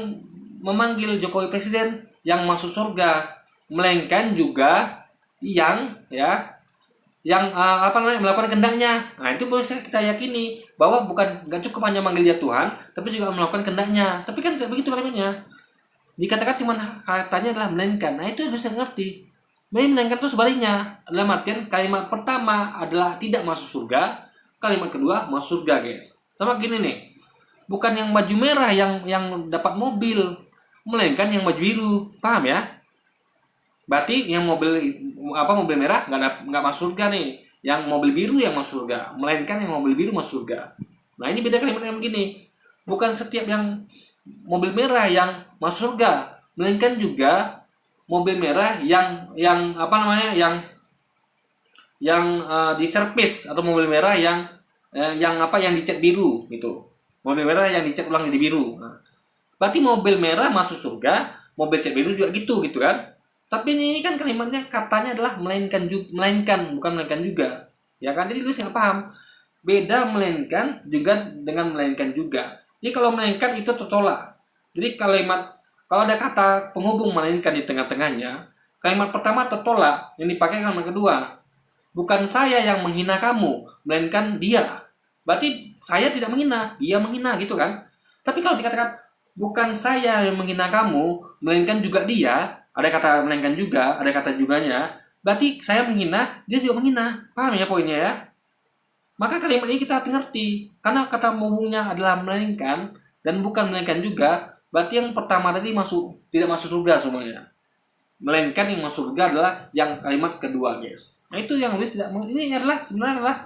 memanggil Jokowi presiden yang masuk surga, melainkan juga yang melakukan kehendaknya. Nah, itu bisa kita yakini bahwa bukan nggak cukup hanya manggil dia Tuhan, tapi juga melakukan kehendaknya. Tapi kan tidak begitu kalimatnya. Dikatakan cuma katanya adalah melainkan. Nah, itu bisa ngerti. Melainkan itu sebaliknya. Dalam artian kalimat pertama adalah tidak masuk surga, kalimat kedua masuk surga, guys. Sama gini nih. Bukan yang baju merah yang dapat mobil, melainkan yang baju biru. Paham ya? Berarti yang mobil merah nggak masuk surga nih, yang mobil biru yang masuk surga, melainkan yang mobil biru masuk surga. Nah, ini beda kalimat yang begini. Bukan setiap yang mobil merah yang masuk surga, melainkan juga mobil merah di servis, atau mobil merah yang dicat biru gitu. Mobil merah yang dicat ulang jadi biru. Nah, berarti mobil merah masuk surga, mobil cat biru juga gitu kan? Tapi ini kan kalimatnya katanya adalah melainkan bukan melainkan juga. Ya kan? Jadi lu nggak paham. Beda melainkan juga dengan melainkan juga. Jadi kalau melainkan itu tertolak. Jadi kalau ada kata penghubung melainkan di tengah-tengahnya, kalimat pertama tertolak, yang dipakai kalimat kedua. Bukan saya yang menghina kamu, melainkan dia. Berarti saya tidak menghina, dia menghina gitu kan? Tapi kalau dikatakan bukan saya yang menghina kamu, melainkan juga dia, ada kata melainkan juga, ada kata juganya, berarti saya menghina, dia juga menghina. Paham ya poinnya ya? Maka kalimat ini kita ngerti, karena kata penghubungnya adalah melainkan dan bukan melainkan juga, berarti yang pertama tadi tidak masuk surga semuanya. Melainkan yang masuk surga adalah yang kalimat kedua, guys. Nah, itu yang Luis tidak mengerti. Ini sebenarnya adalah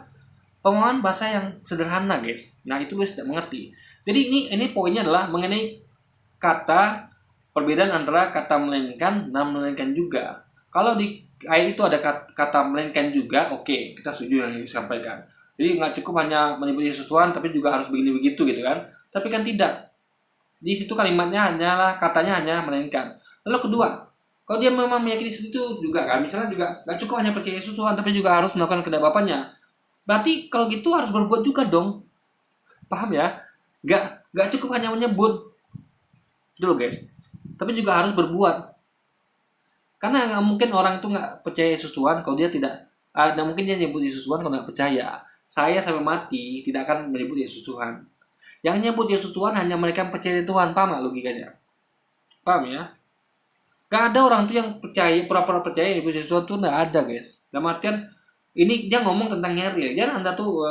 pemahaman bahasa yang sederhana, guys. Nah, itu Luis tidak mengerti. Jadi ini poinnya adalah mengenai kata perbedaan antara kata melainkan dan melainkan juga. Kalau di ayat itu ada kata melainkan juga, oke, kita setuju yang disampaikan. Jadi nggak cukup hanya menyebut Yesus Tuhan, tapi juga harus begini begitu gitu kan? Tapi kan tidak. Di situ kalimatnya katanya hanya melainkan. Lalu kedua, kalau dia memang meyakini seperti itu juga kan, misalnya juga nggak cukup hanya percaya Yesus Tuhan, tapi juga harus melakukan kehendak Bapaknya. Berarti kalau gitu harus berbuat juga dong. Paham ya? Nggak cukup hanya menyebut. Dulu guys. Tapi juga harus berbuat. Karena nggak mungkin orang itu nggak percaya Yesus Tuhan kalau dia tidak. Nggak mungkin dia nyebut Yesus Tuhan kalau nggak percaya. Saya sampai mati tidak akan menyebut Yesus Tuhan. Yang nyebut Yesus Tuhan hanya mereka yang percaya Tuhan. Paham nggak logikanya? Paham ya? Gak ada orang tuh yang percaya, pura-pura percaya Yesus Tuhan tuh nggak ada, guys. Dalam artian ini dia ngomong tentang nyari. Jangan Anda tuh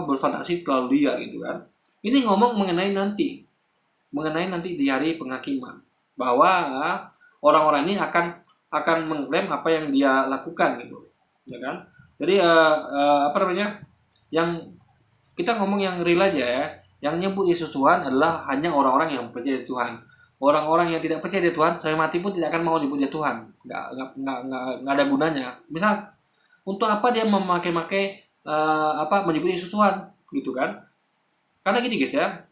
berfantasi terlalu dia gitu kan. Ini ngomong mengenai nanti di hari penghakiman, bahwa orang-orang ini akan mengklaim apa yang dia lakukan gitu, ya kan? Jadi yang kita ngomong yang real aja ya, yang nyebut Yesus Tuhan adalah hanya orang-orang yang percaya Tuhan. Orang-orang yang tidak percaya Tuhan sampai mati pun tidak akan mau nyebut dia Tuhan. Nggak ada gunanya. Misal untuk apa dia memakai menyebut Yesus Tuhan gitu kan? Karena gini guys ya,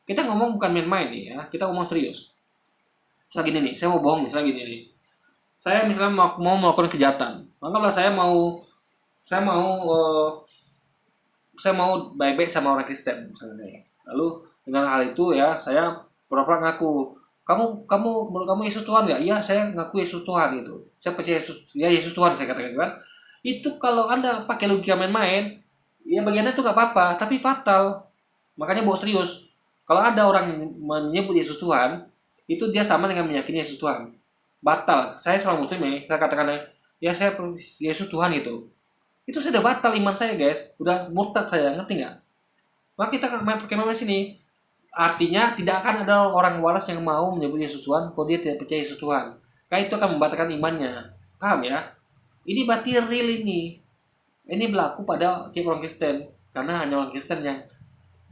kita ngomong bukan main-main nih ya, kita ngomong serius. Misalnya gini nih, saya mau bohong misalnya gini nih. Saya misalnya mau melakukan kejahatan. Anggaplah saya mau saya mau baik-baik sama orang Kristen misalnya. Lalu dengan hal itu ya saya pura-pura ngaku, kamu menurut kamu Yesus Tuhan nggak? Iya, saya ngaku Yesus Tuhan gitu. Saya percaya Yesus, ya Yesus Tuhan saya katakan kan. Itu kalau Anda pakai logika main-main, ya bagiannya itu nggak apa-apa, tapi fatal. Makanya bawa serius. Kalau ada orang yang menyebut Yesus Tuhan, itu dia sama dengan meyakini Yesus Tuhan. Batal. Saya seorang muslim ya, saya katakan ya saya Yesus Tuhan gitu. Itu sudah batal iman saya guys, udah murtad saya, ngerti nggak? Maka kita main pakai main sini, artinya tidak akan ada orang waras yang mau menyebut Yesus Tuhan kalau dia tidak percaya Yesus Tuhan. Karena itu akan membatalkan imannya, paham ya? Ini berarti real ini berlaku pada tiap orang Kristen, karena hanya orang Kristen yang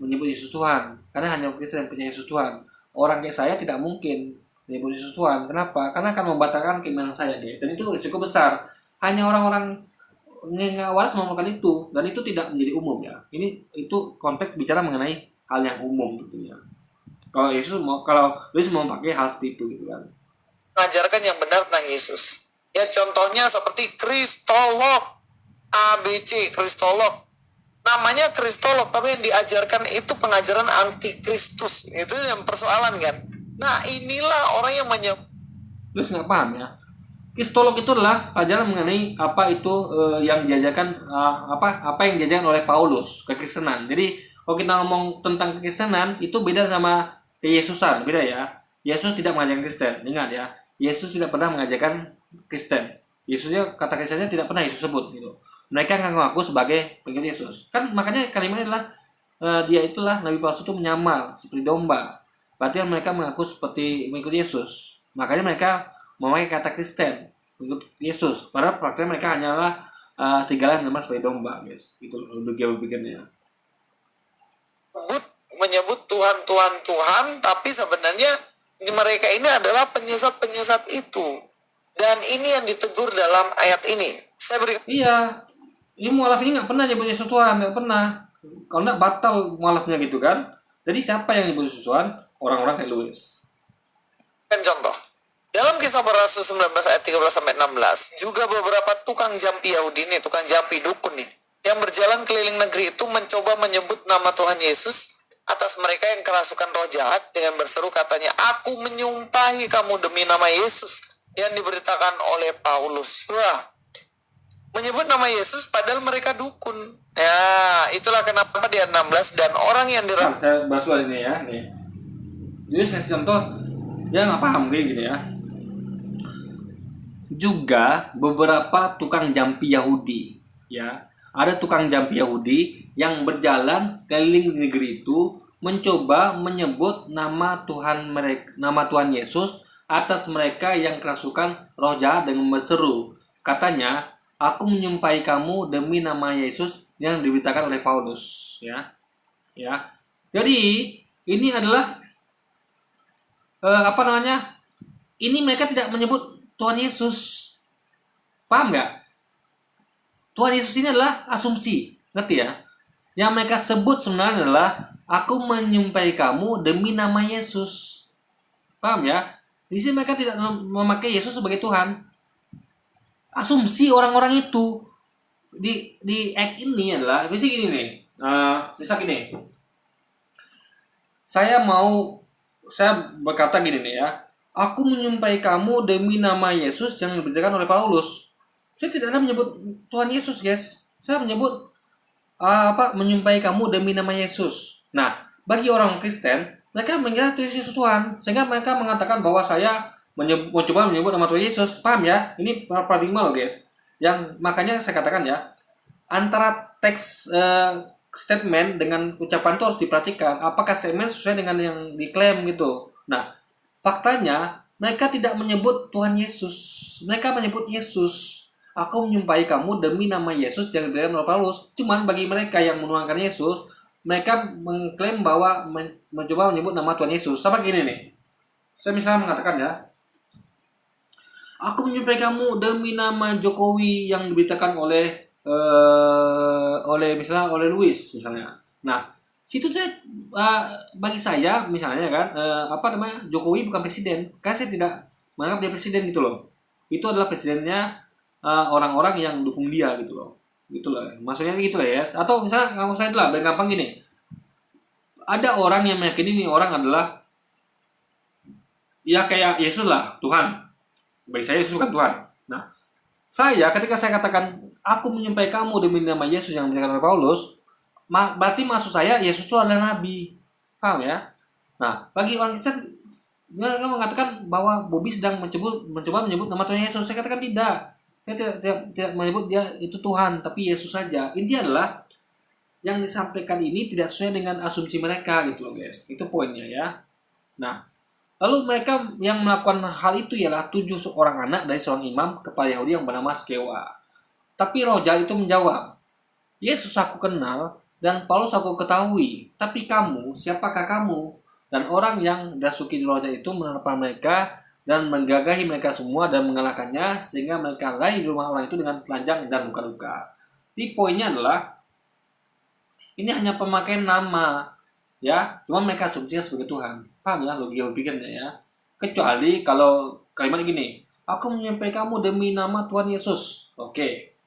menyebut Yesus Tuhan, karena hanya orang Kristen yang percaya Yesus Tuhan. Orang kayak saya tidak mungkin menyebut Yesus Tuhan. Kenapa? Karena akan membatalkan keimanan saya guys, dan itu risiko besar. Hanya orang-orang nggak waras melakukan itu, dan itu tidak menjadi umum ya. Itu konteks bicara mengenai hal yang umum gitu ya. Kalau Yesus mau pakai hal seperti itu gitu kan. mengajarkan yang benar tentang Yesus. Ya contohnya seperti Kristolog, ABC, Kristolog. Namanya Kristolog, tapi yang diajarkan itu pengajaran antikristus. Itu yang persoalan kan. Nah inilah orang yang Terus nggak paham ya. Kristolog itu adalah pelajaran mengenai apa itu yang diajarkan apa yang diajarkan oleh Paulus kekristenan. Jadi kalau kita ngomong tentang kekristenan itu beda sama Yesusan, beda ya. Yesus tidak mengajarkan Kristen, ingat ya. Yesus tidak pernah mengajarkan Kristen. Yesusnya kata Kristennya tidak pernah Yesus sebut gitu. Mereka ngaku sebagai pengikut Yesus. Kan makanya kalimatnya adalah dia itulah nabi palsu itu menyamar seperti domba. Berarti mereka mengaku seperti mengikut Yesus. Makanya mereka memakai kata Kristen, mengikut Yesus. Padahal prakteknya mereka hanyalah serigala yang menyamar sebagai domba, guys. Itu logika berpikirnya. menyebut Tuhan, Tuhan, Tuhan, tapi sebenarnya mereka ini adalah penyesat-penyesat itu. Dan ini yang ditegur dalam ayat ini. Saya beri Iya, ini mualaf ini nggak pernah nyebut Yesus Tuhan, nggak pernah. Kalau nggak batal mualafnya gitu kan. Jadi siapa yang nyebut Yesus Tuhan? Orang-orang kayak Louis. contoh. Dalam Kisah Para Rasul 19 ayat 13-16, juga beberapa tukang jampi Yahudi nih, tukang jampi dukun nih, yang berjalan keliling negeri itu mencoba menyebut nama Tuhan Yesus atas mereka yang kerasukan roh jahat dengan berseru katanya, aku menyumpahi kamu demi nama Yesus yang diberitakan oleh Paulus. Wah, menyebut nama Yesus padahal mereka dukun. Ya, itulah kenapa di ayat 16 dan orang yang Nah, saya bahas dulu ini ya, nih. Jadi saya kasih contoh, dia nggak paham kayak gini ya. Juga beberapa tukang jampi Yahudi, ya, ada tukang jampi Yahudi yang berjalan keliling di negeri itu mencoba menyebut nama Tuhan Yesus atas mereka yang kerasukan roh jahat dengan berseru. Katanya, aku menyumpahi kamu demi nama Yesus yang diberitakan oleh Paulus, ya. Ya. Jadi, ini adalah Ini mereka tidak menyebut Tuhan Yesus. Paham nggak? Tuhan Yesus ini adalah asumsi, ngerti ya? Yang mereka sebut sebenarnya adalah aku menyumpahi kamu demi nama Yesus. Paham ya? Di sini mereka tidak memakai Yesus sebagai Tuhan. Asumsi orang-orang itu di act ini adalah misalnya gini nih. Misal gini. Saya berkata gini nih ya. Aku menyumpahi kamu demi nama Yesus yang diberitakan oleh Paulus. Saya tidak ada menyebut Tuhan Yesus, guys. Saya menyebut menyumpahi kamu demi nama Yesus. Nah, bagi orang Kristen, mereka mengira Yesus Tuhan, sehingga mereka mengatakan bahwa saya mencoba menyebut nama Tuhan Yesus. Paham ya? Ini paradigma loh, guys. Yang makanya saya katakan ya, antara teks statement dengan ucapan itu harus diperhatikan. Apakah statement sesuai dengan yang diklaim gitu. Nah, faktanya mereka tidak menyebut Tuhan Yesus. Mereka menyebut Yesus. Aku menyumpahi kamu demi nama Yesus yang diberikan oleh Paulus. Cuman bagi mereka yang menuangkan Yesus, mereka mengklaim bahwa mencoba menyebut nama Tuhan Yesus. Sama gini nih. Saya misalnya mengatakan ya, aku menyumpahi kamu demi nama Jokowi yang diberitakan oleh Louis misalnya. Nah, Situ saya bagi saya misalnya kan Jokowi bukan presiden, karena saya tidak menganggap dia presiden gitu loh. Itu adalah presidennya orang-orang yang dukung dia gitu loh. Gitu loh. Maksudnya gitu lah ya. Atau misalnya nggak usah itulah, biar gampang gini. Ada orang yang meyakini ini orang adalah ya kayak Yesus lah, Tuhan. Bagi saya Yesus bukan Tuhan. Nah, ketika saya katakan aku menyembah kamu demi nama Yesus yang dikatakan oleh Paulus, berarti maksud saya Yesus itu adalah nabi. Paham ya? Nah, bagi orang Kristen mereka mengatakan bahwa Bobby sedang mencoba menyebut nama Tuhan Yesus. Saya katakan tidak. Saya tidak menyebut dia itu Tuhan, tapi Yesus saja. Intinya adalah yang disampaikan ini tidak sesuai dengan asumsi mereka gitu loh, guys. Itu poinnya ya. Nah, lalu mereka yang melakukan hal itu ialah 7 seorang anak dari seorang imam kepala Yahudi yang bernama Skewa. Tapi roh jahat itu menjawab, Yesus aku kenal dan Paulus aku ketahui, tapi kamu, siapakah kamu? Dan orang yang dirasuki roh jahat itu menerpa mereka dan menggagahi mereka semua dan mengalahkannya sehingga mereka lari di rumah orang itu dengan telanjang dan luka-luka. Jadi poinnya adalah ini hanya pemakaian nama, ya, cuma mereka asumsinya sebagai Tuhan. Paham ya logika berpikirnya ya? Kecuali kalau kalimat gini, aku menyampaikan kamu demi nama Tuhan Yesus. Oke.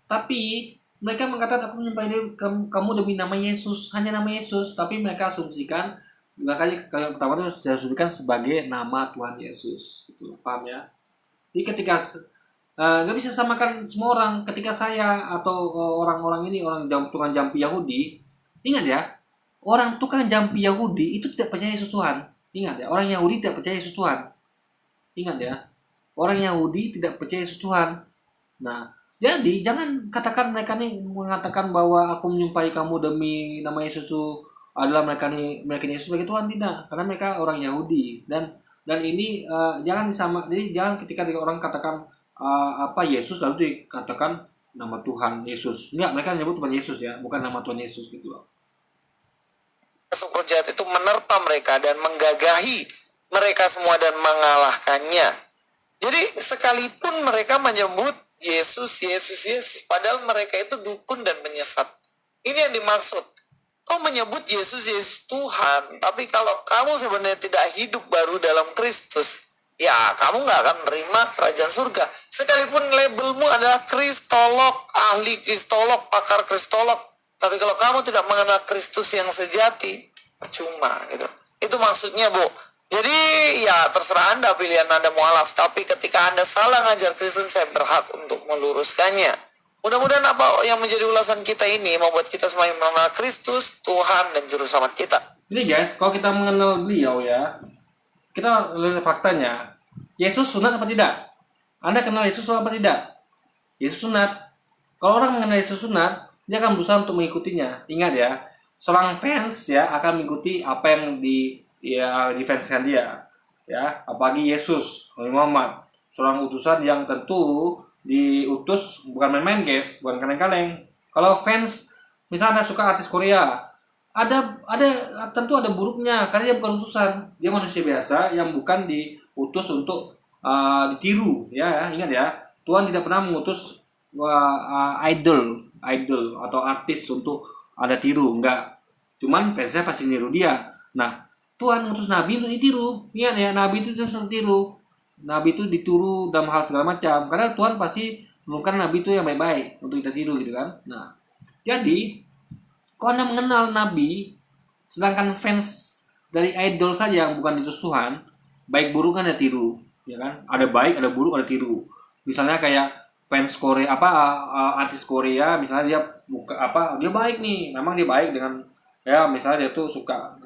Tapi mereka mengatakan aku menyampaikan kamu demi nama Yesus, hanya nama Yesus, tapi mereka asumsikan, makanya kalau pertama itu saya asumsikan sebagai nama Tuhan Yesus. Gitu. Paham ya? Jadi ketika nggak bisa samakan semua orang. Ketika saya atau orang-orang ini orang tukang jampi Yahudi, ingat ya, orang tukang jampi Yahudi itu tidak percaya Yesus Tuhan. Ingat ya, orang Yahudi tidak percaya Yesus Tuhan. Ingat ya, orang Yahudi tidak percaya Yesus Tuhan. Nah, jadi jangan katakan mereka nih mengatakan bahwa aku menyumpahi kamu demi nama Yesus itu adalah mereka Yesus sebagai Tuhan, tidak, karena mereka orang Yahudi dan ini jangan jadi jangan ketika orang katakan Yesus lalu dikatakan nama Tuhan Yesus. Enggak, mereka menyebut Tuhan Yesus ya, bukan nama Tuhan Yesus gitu loh. Roh jahat itu menerpa mereka dan menggagahi mereka semua dan mengalahkannya. Jadi sekalipun mereka menyebut Yesus, padahal mereka itu dukun dan menyesat. Ini yang dimaksud. Kau menyebut Yesus Tuhan, tapi kalau kamu sebenarnya tidak hidup baru dalam Kristus, ya kamu nggak akan menerima kerajaan surga. Sekalipun labelmu adalah kristolog, ahli kristolog, pakar kristolog, tapi kalau kamu tidak mengenal Kristus yang sejati, percuma gitu. Itu maksudnya, Bu. Jadi ya terserah Anda, pilihan Anda mualaf, tapi ketika Anda salah ngajar Kristen, saya berhak untuk meluruskannya. Mudah-mudahan apa yang menjadi ulasan kita ini membuat kita semakin mengenal Kristus, Tuhan, dan Juru Selamat kita. Jadi guys, kalau kita mengenal beliau ya, kita lihat faktanya. Yesus sunat apa tidak? Anda kenal Yesus apa tidak? Yesus sunat. Kalau orang mengenal Yesus sunat, dia akan berusaha untuk mengikutinya. Ingat ya, seorang fans ya akan mengikuti apa yang difanskan dia. Ya, apalagi Yesus, Muhammad, seorang utusan yang tentu diutus bukan main-main guys, bukan kaleng-kaleng. Kalau fans misalnya suka artis Korea, tentu ada buruknya karena dia bukan utusan, dia manusia biasa yang bukan diutus untuk ditiru ya. Ingat ya, Tuhan tidak pernah mengutus idol atau artis untuk ada tiru, enggak. Cuman fansnya pasti niru dia. Nah, Tuhan mengutus nabi untuk ditiru. Ingat ya, nabi itu untuk ditiru. Nabi itu ditiru dalam hal segala macam, karena Tuhan pasti menurunkan nabi itu yang baik-baik untuk kita tiru gitu kan. Nah, jadi kalau Anda mengenal nabi, sedangkan fans dari idol saja yang bukan diutus Tuhan, baik buruk kan ada tiru, ya kan? Ada baik, ada buruk, ada tiru. Misalnya kayak fans Korea artis Korea, misalnya dia dia baik nih, memang dia baik dengan ya misalnya dia tuh suka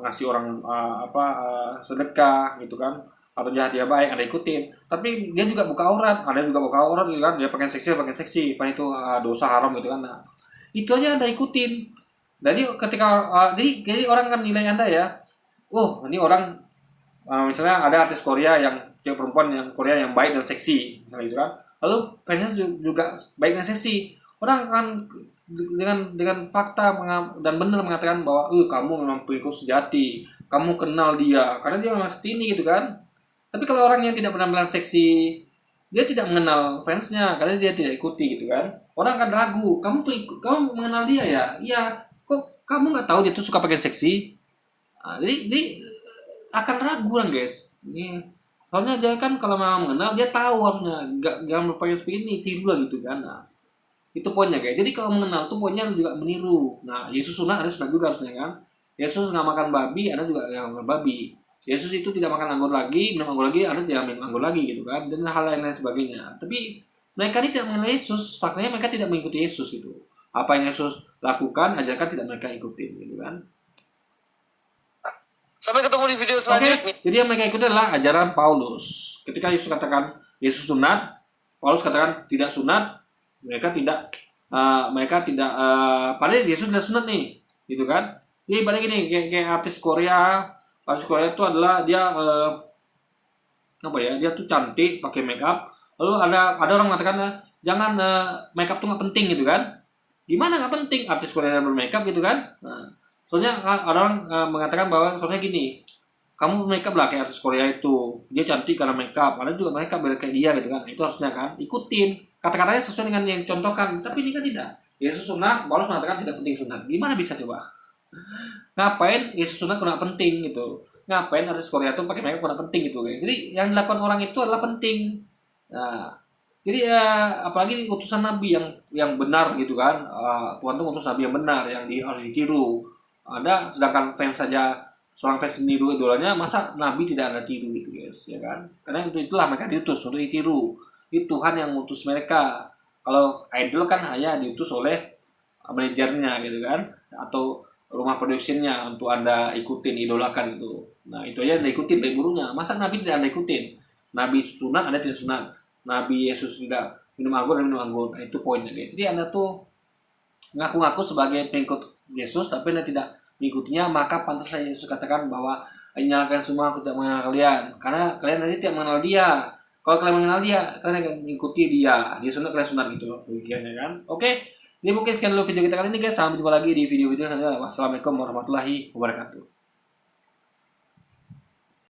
ngasih orang sedekah gitu kan, atau jahat dia baik, ada ikutin, tapi dia juga buka aurat, ada juga buka aurat gitu kan, dia pakai seksi, apa itu dosa haram gitu kan. Nah, itu aja Anda ikutin. Jadi ketika jadi orang kan nilai Anda ya, oh ini orang misalnya ada artis Korea yang cewek perempuan yang Korea yang baik dan seksi gitu kan, lalu fansnya juga baik dan seksi, orang akan dengan fakta dan benar mengatakan bahwa kamu memang pengikut sejati, kamu kenal dia karena dia memang seperti ini gitu kan. Tapi kalau orang yang tidak penampilan seksi, dia tidak mengenal fansnya karena dia tidak ikuti gitu kan. Orang akan ragu, kamu mengenal dia ya? Iya. Kok kamu nggak tahu dia tuh suka pakai seksi. Jadi akan ragu kan guys. Ini soalnya dia kan kalau memang mengenal dia tahu harusnya jangan berpakaian seperti ini, tiru lah gitu kan. Nah, itu poinnya guys. Jadi kalau mengenal tuh poinnya juga meniru. Nah, Yesus sunat, ada sunat juga harusnya kan. Yesus nggak makan babi, ada juga yang makan babi. Yesus itu tidak makan anggur lagi, minum anggur lagi, ada tidak minum anggur lagi gitu kan. Dan hal lain-lain sebagainya. Tapi mereka ini tidak mengenal Yesus. Faktanya mereka tidak mengikuti Yesus gitu. Apa yang Yesus lakukan, ajarkan tidak mereka ikutin gitu kan. Sampai ketemu di video Oke, selanjutnya. jadi yang mereka ikuti adalah ajaran Paulus. Ketika Yesus katakan Yesus sunat, Paulus katakan tidak sunat, mereka tidak padahal Yesus sudah sunat nih, gitu kan? Jadi pada gini kayak artis Korea itu adalah dia apa ya? Dia tuh cantik, pakai make up. Lalu ada orang mengatakan jangan make up tuh nggak penting gitu kan? Gimana nggak penting artis Korea bermake up gitu kan? Nah, soalnya ada orang mengatakan bahwa soalnya gini, kamu make up lah kayak artis Korea itu, dia cantik karena make up, ada juga make up kayak dia gitu kan, itu harusnya kan ikutin kata-katanya sesuai dengan yang contohkan, tapi ini kan tidak. Yesus sunat, Paulus mengatakan tidak penting sunat, gimana bisa coba? Ngapain Yesus sunat kurang penting gitu? Ngapain artis Korea itu pakai make up kurang penting gitu guys? Jadi yang dilakukan orang itu adalah penting. Nah, jadi apalagi utusan Nabi yang benar gitu kan, Tuhan tuh utus Nabi yang benar yang harus ditiru. Ada sedangkan fans saja seorang fans meniru idolanya, masa Nabi tidak ada tiru gitu guys, ya kan? Karena itulah mereka diutus untuk ditiru. Itu Tuhan yang mengutus mereka. Kalau idol kan hanya diutus oleh manajernya gitu kan, atau rumah produksinya untuk anda ikutin, idolakan gitu. Nah itu aja anda ikutin baik buruknya. Masa Nabi tidak anda ikutin? Nabi sunat, anda tidak sunat. Nabi Yesus tidak minum anggur, anda minum anggur. Nah, itu poinnya guys. Jadi anda tuh ngaku-ngaku sebagai pengikut Yesus tapi anda tidak mengikutinya, maka pantaslah Yesus katakan bahwa hanya kalian semua aku tidak mengenal kalian, karena kalian nanti tidak mengenal dia. Kalau kalian mengenal dia, kalian akan mengikuti dia sunat, kalian sunat gitu loh demikiannya kan. Oke, ini mungkin sekian dulu video kita kali ini guys, sampai jumpa lagi di video-video selanjutnya. Wassalamualaikum warahmatullahi wabarakatuh.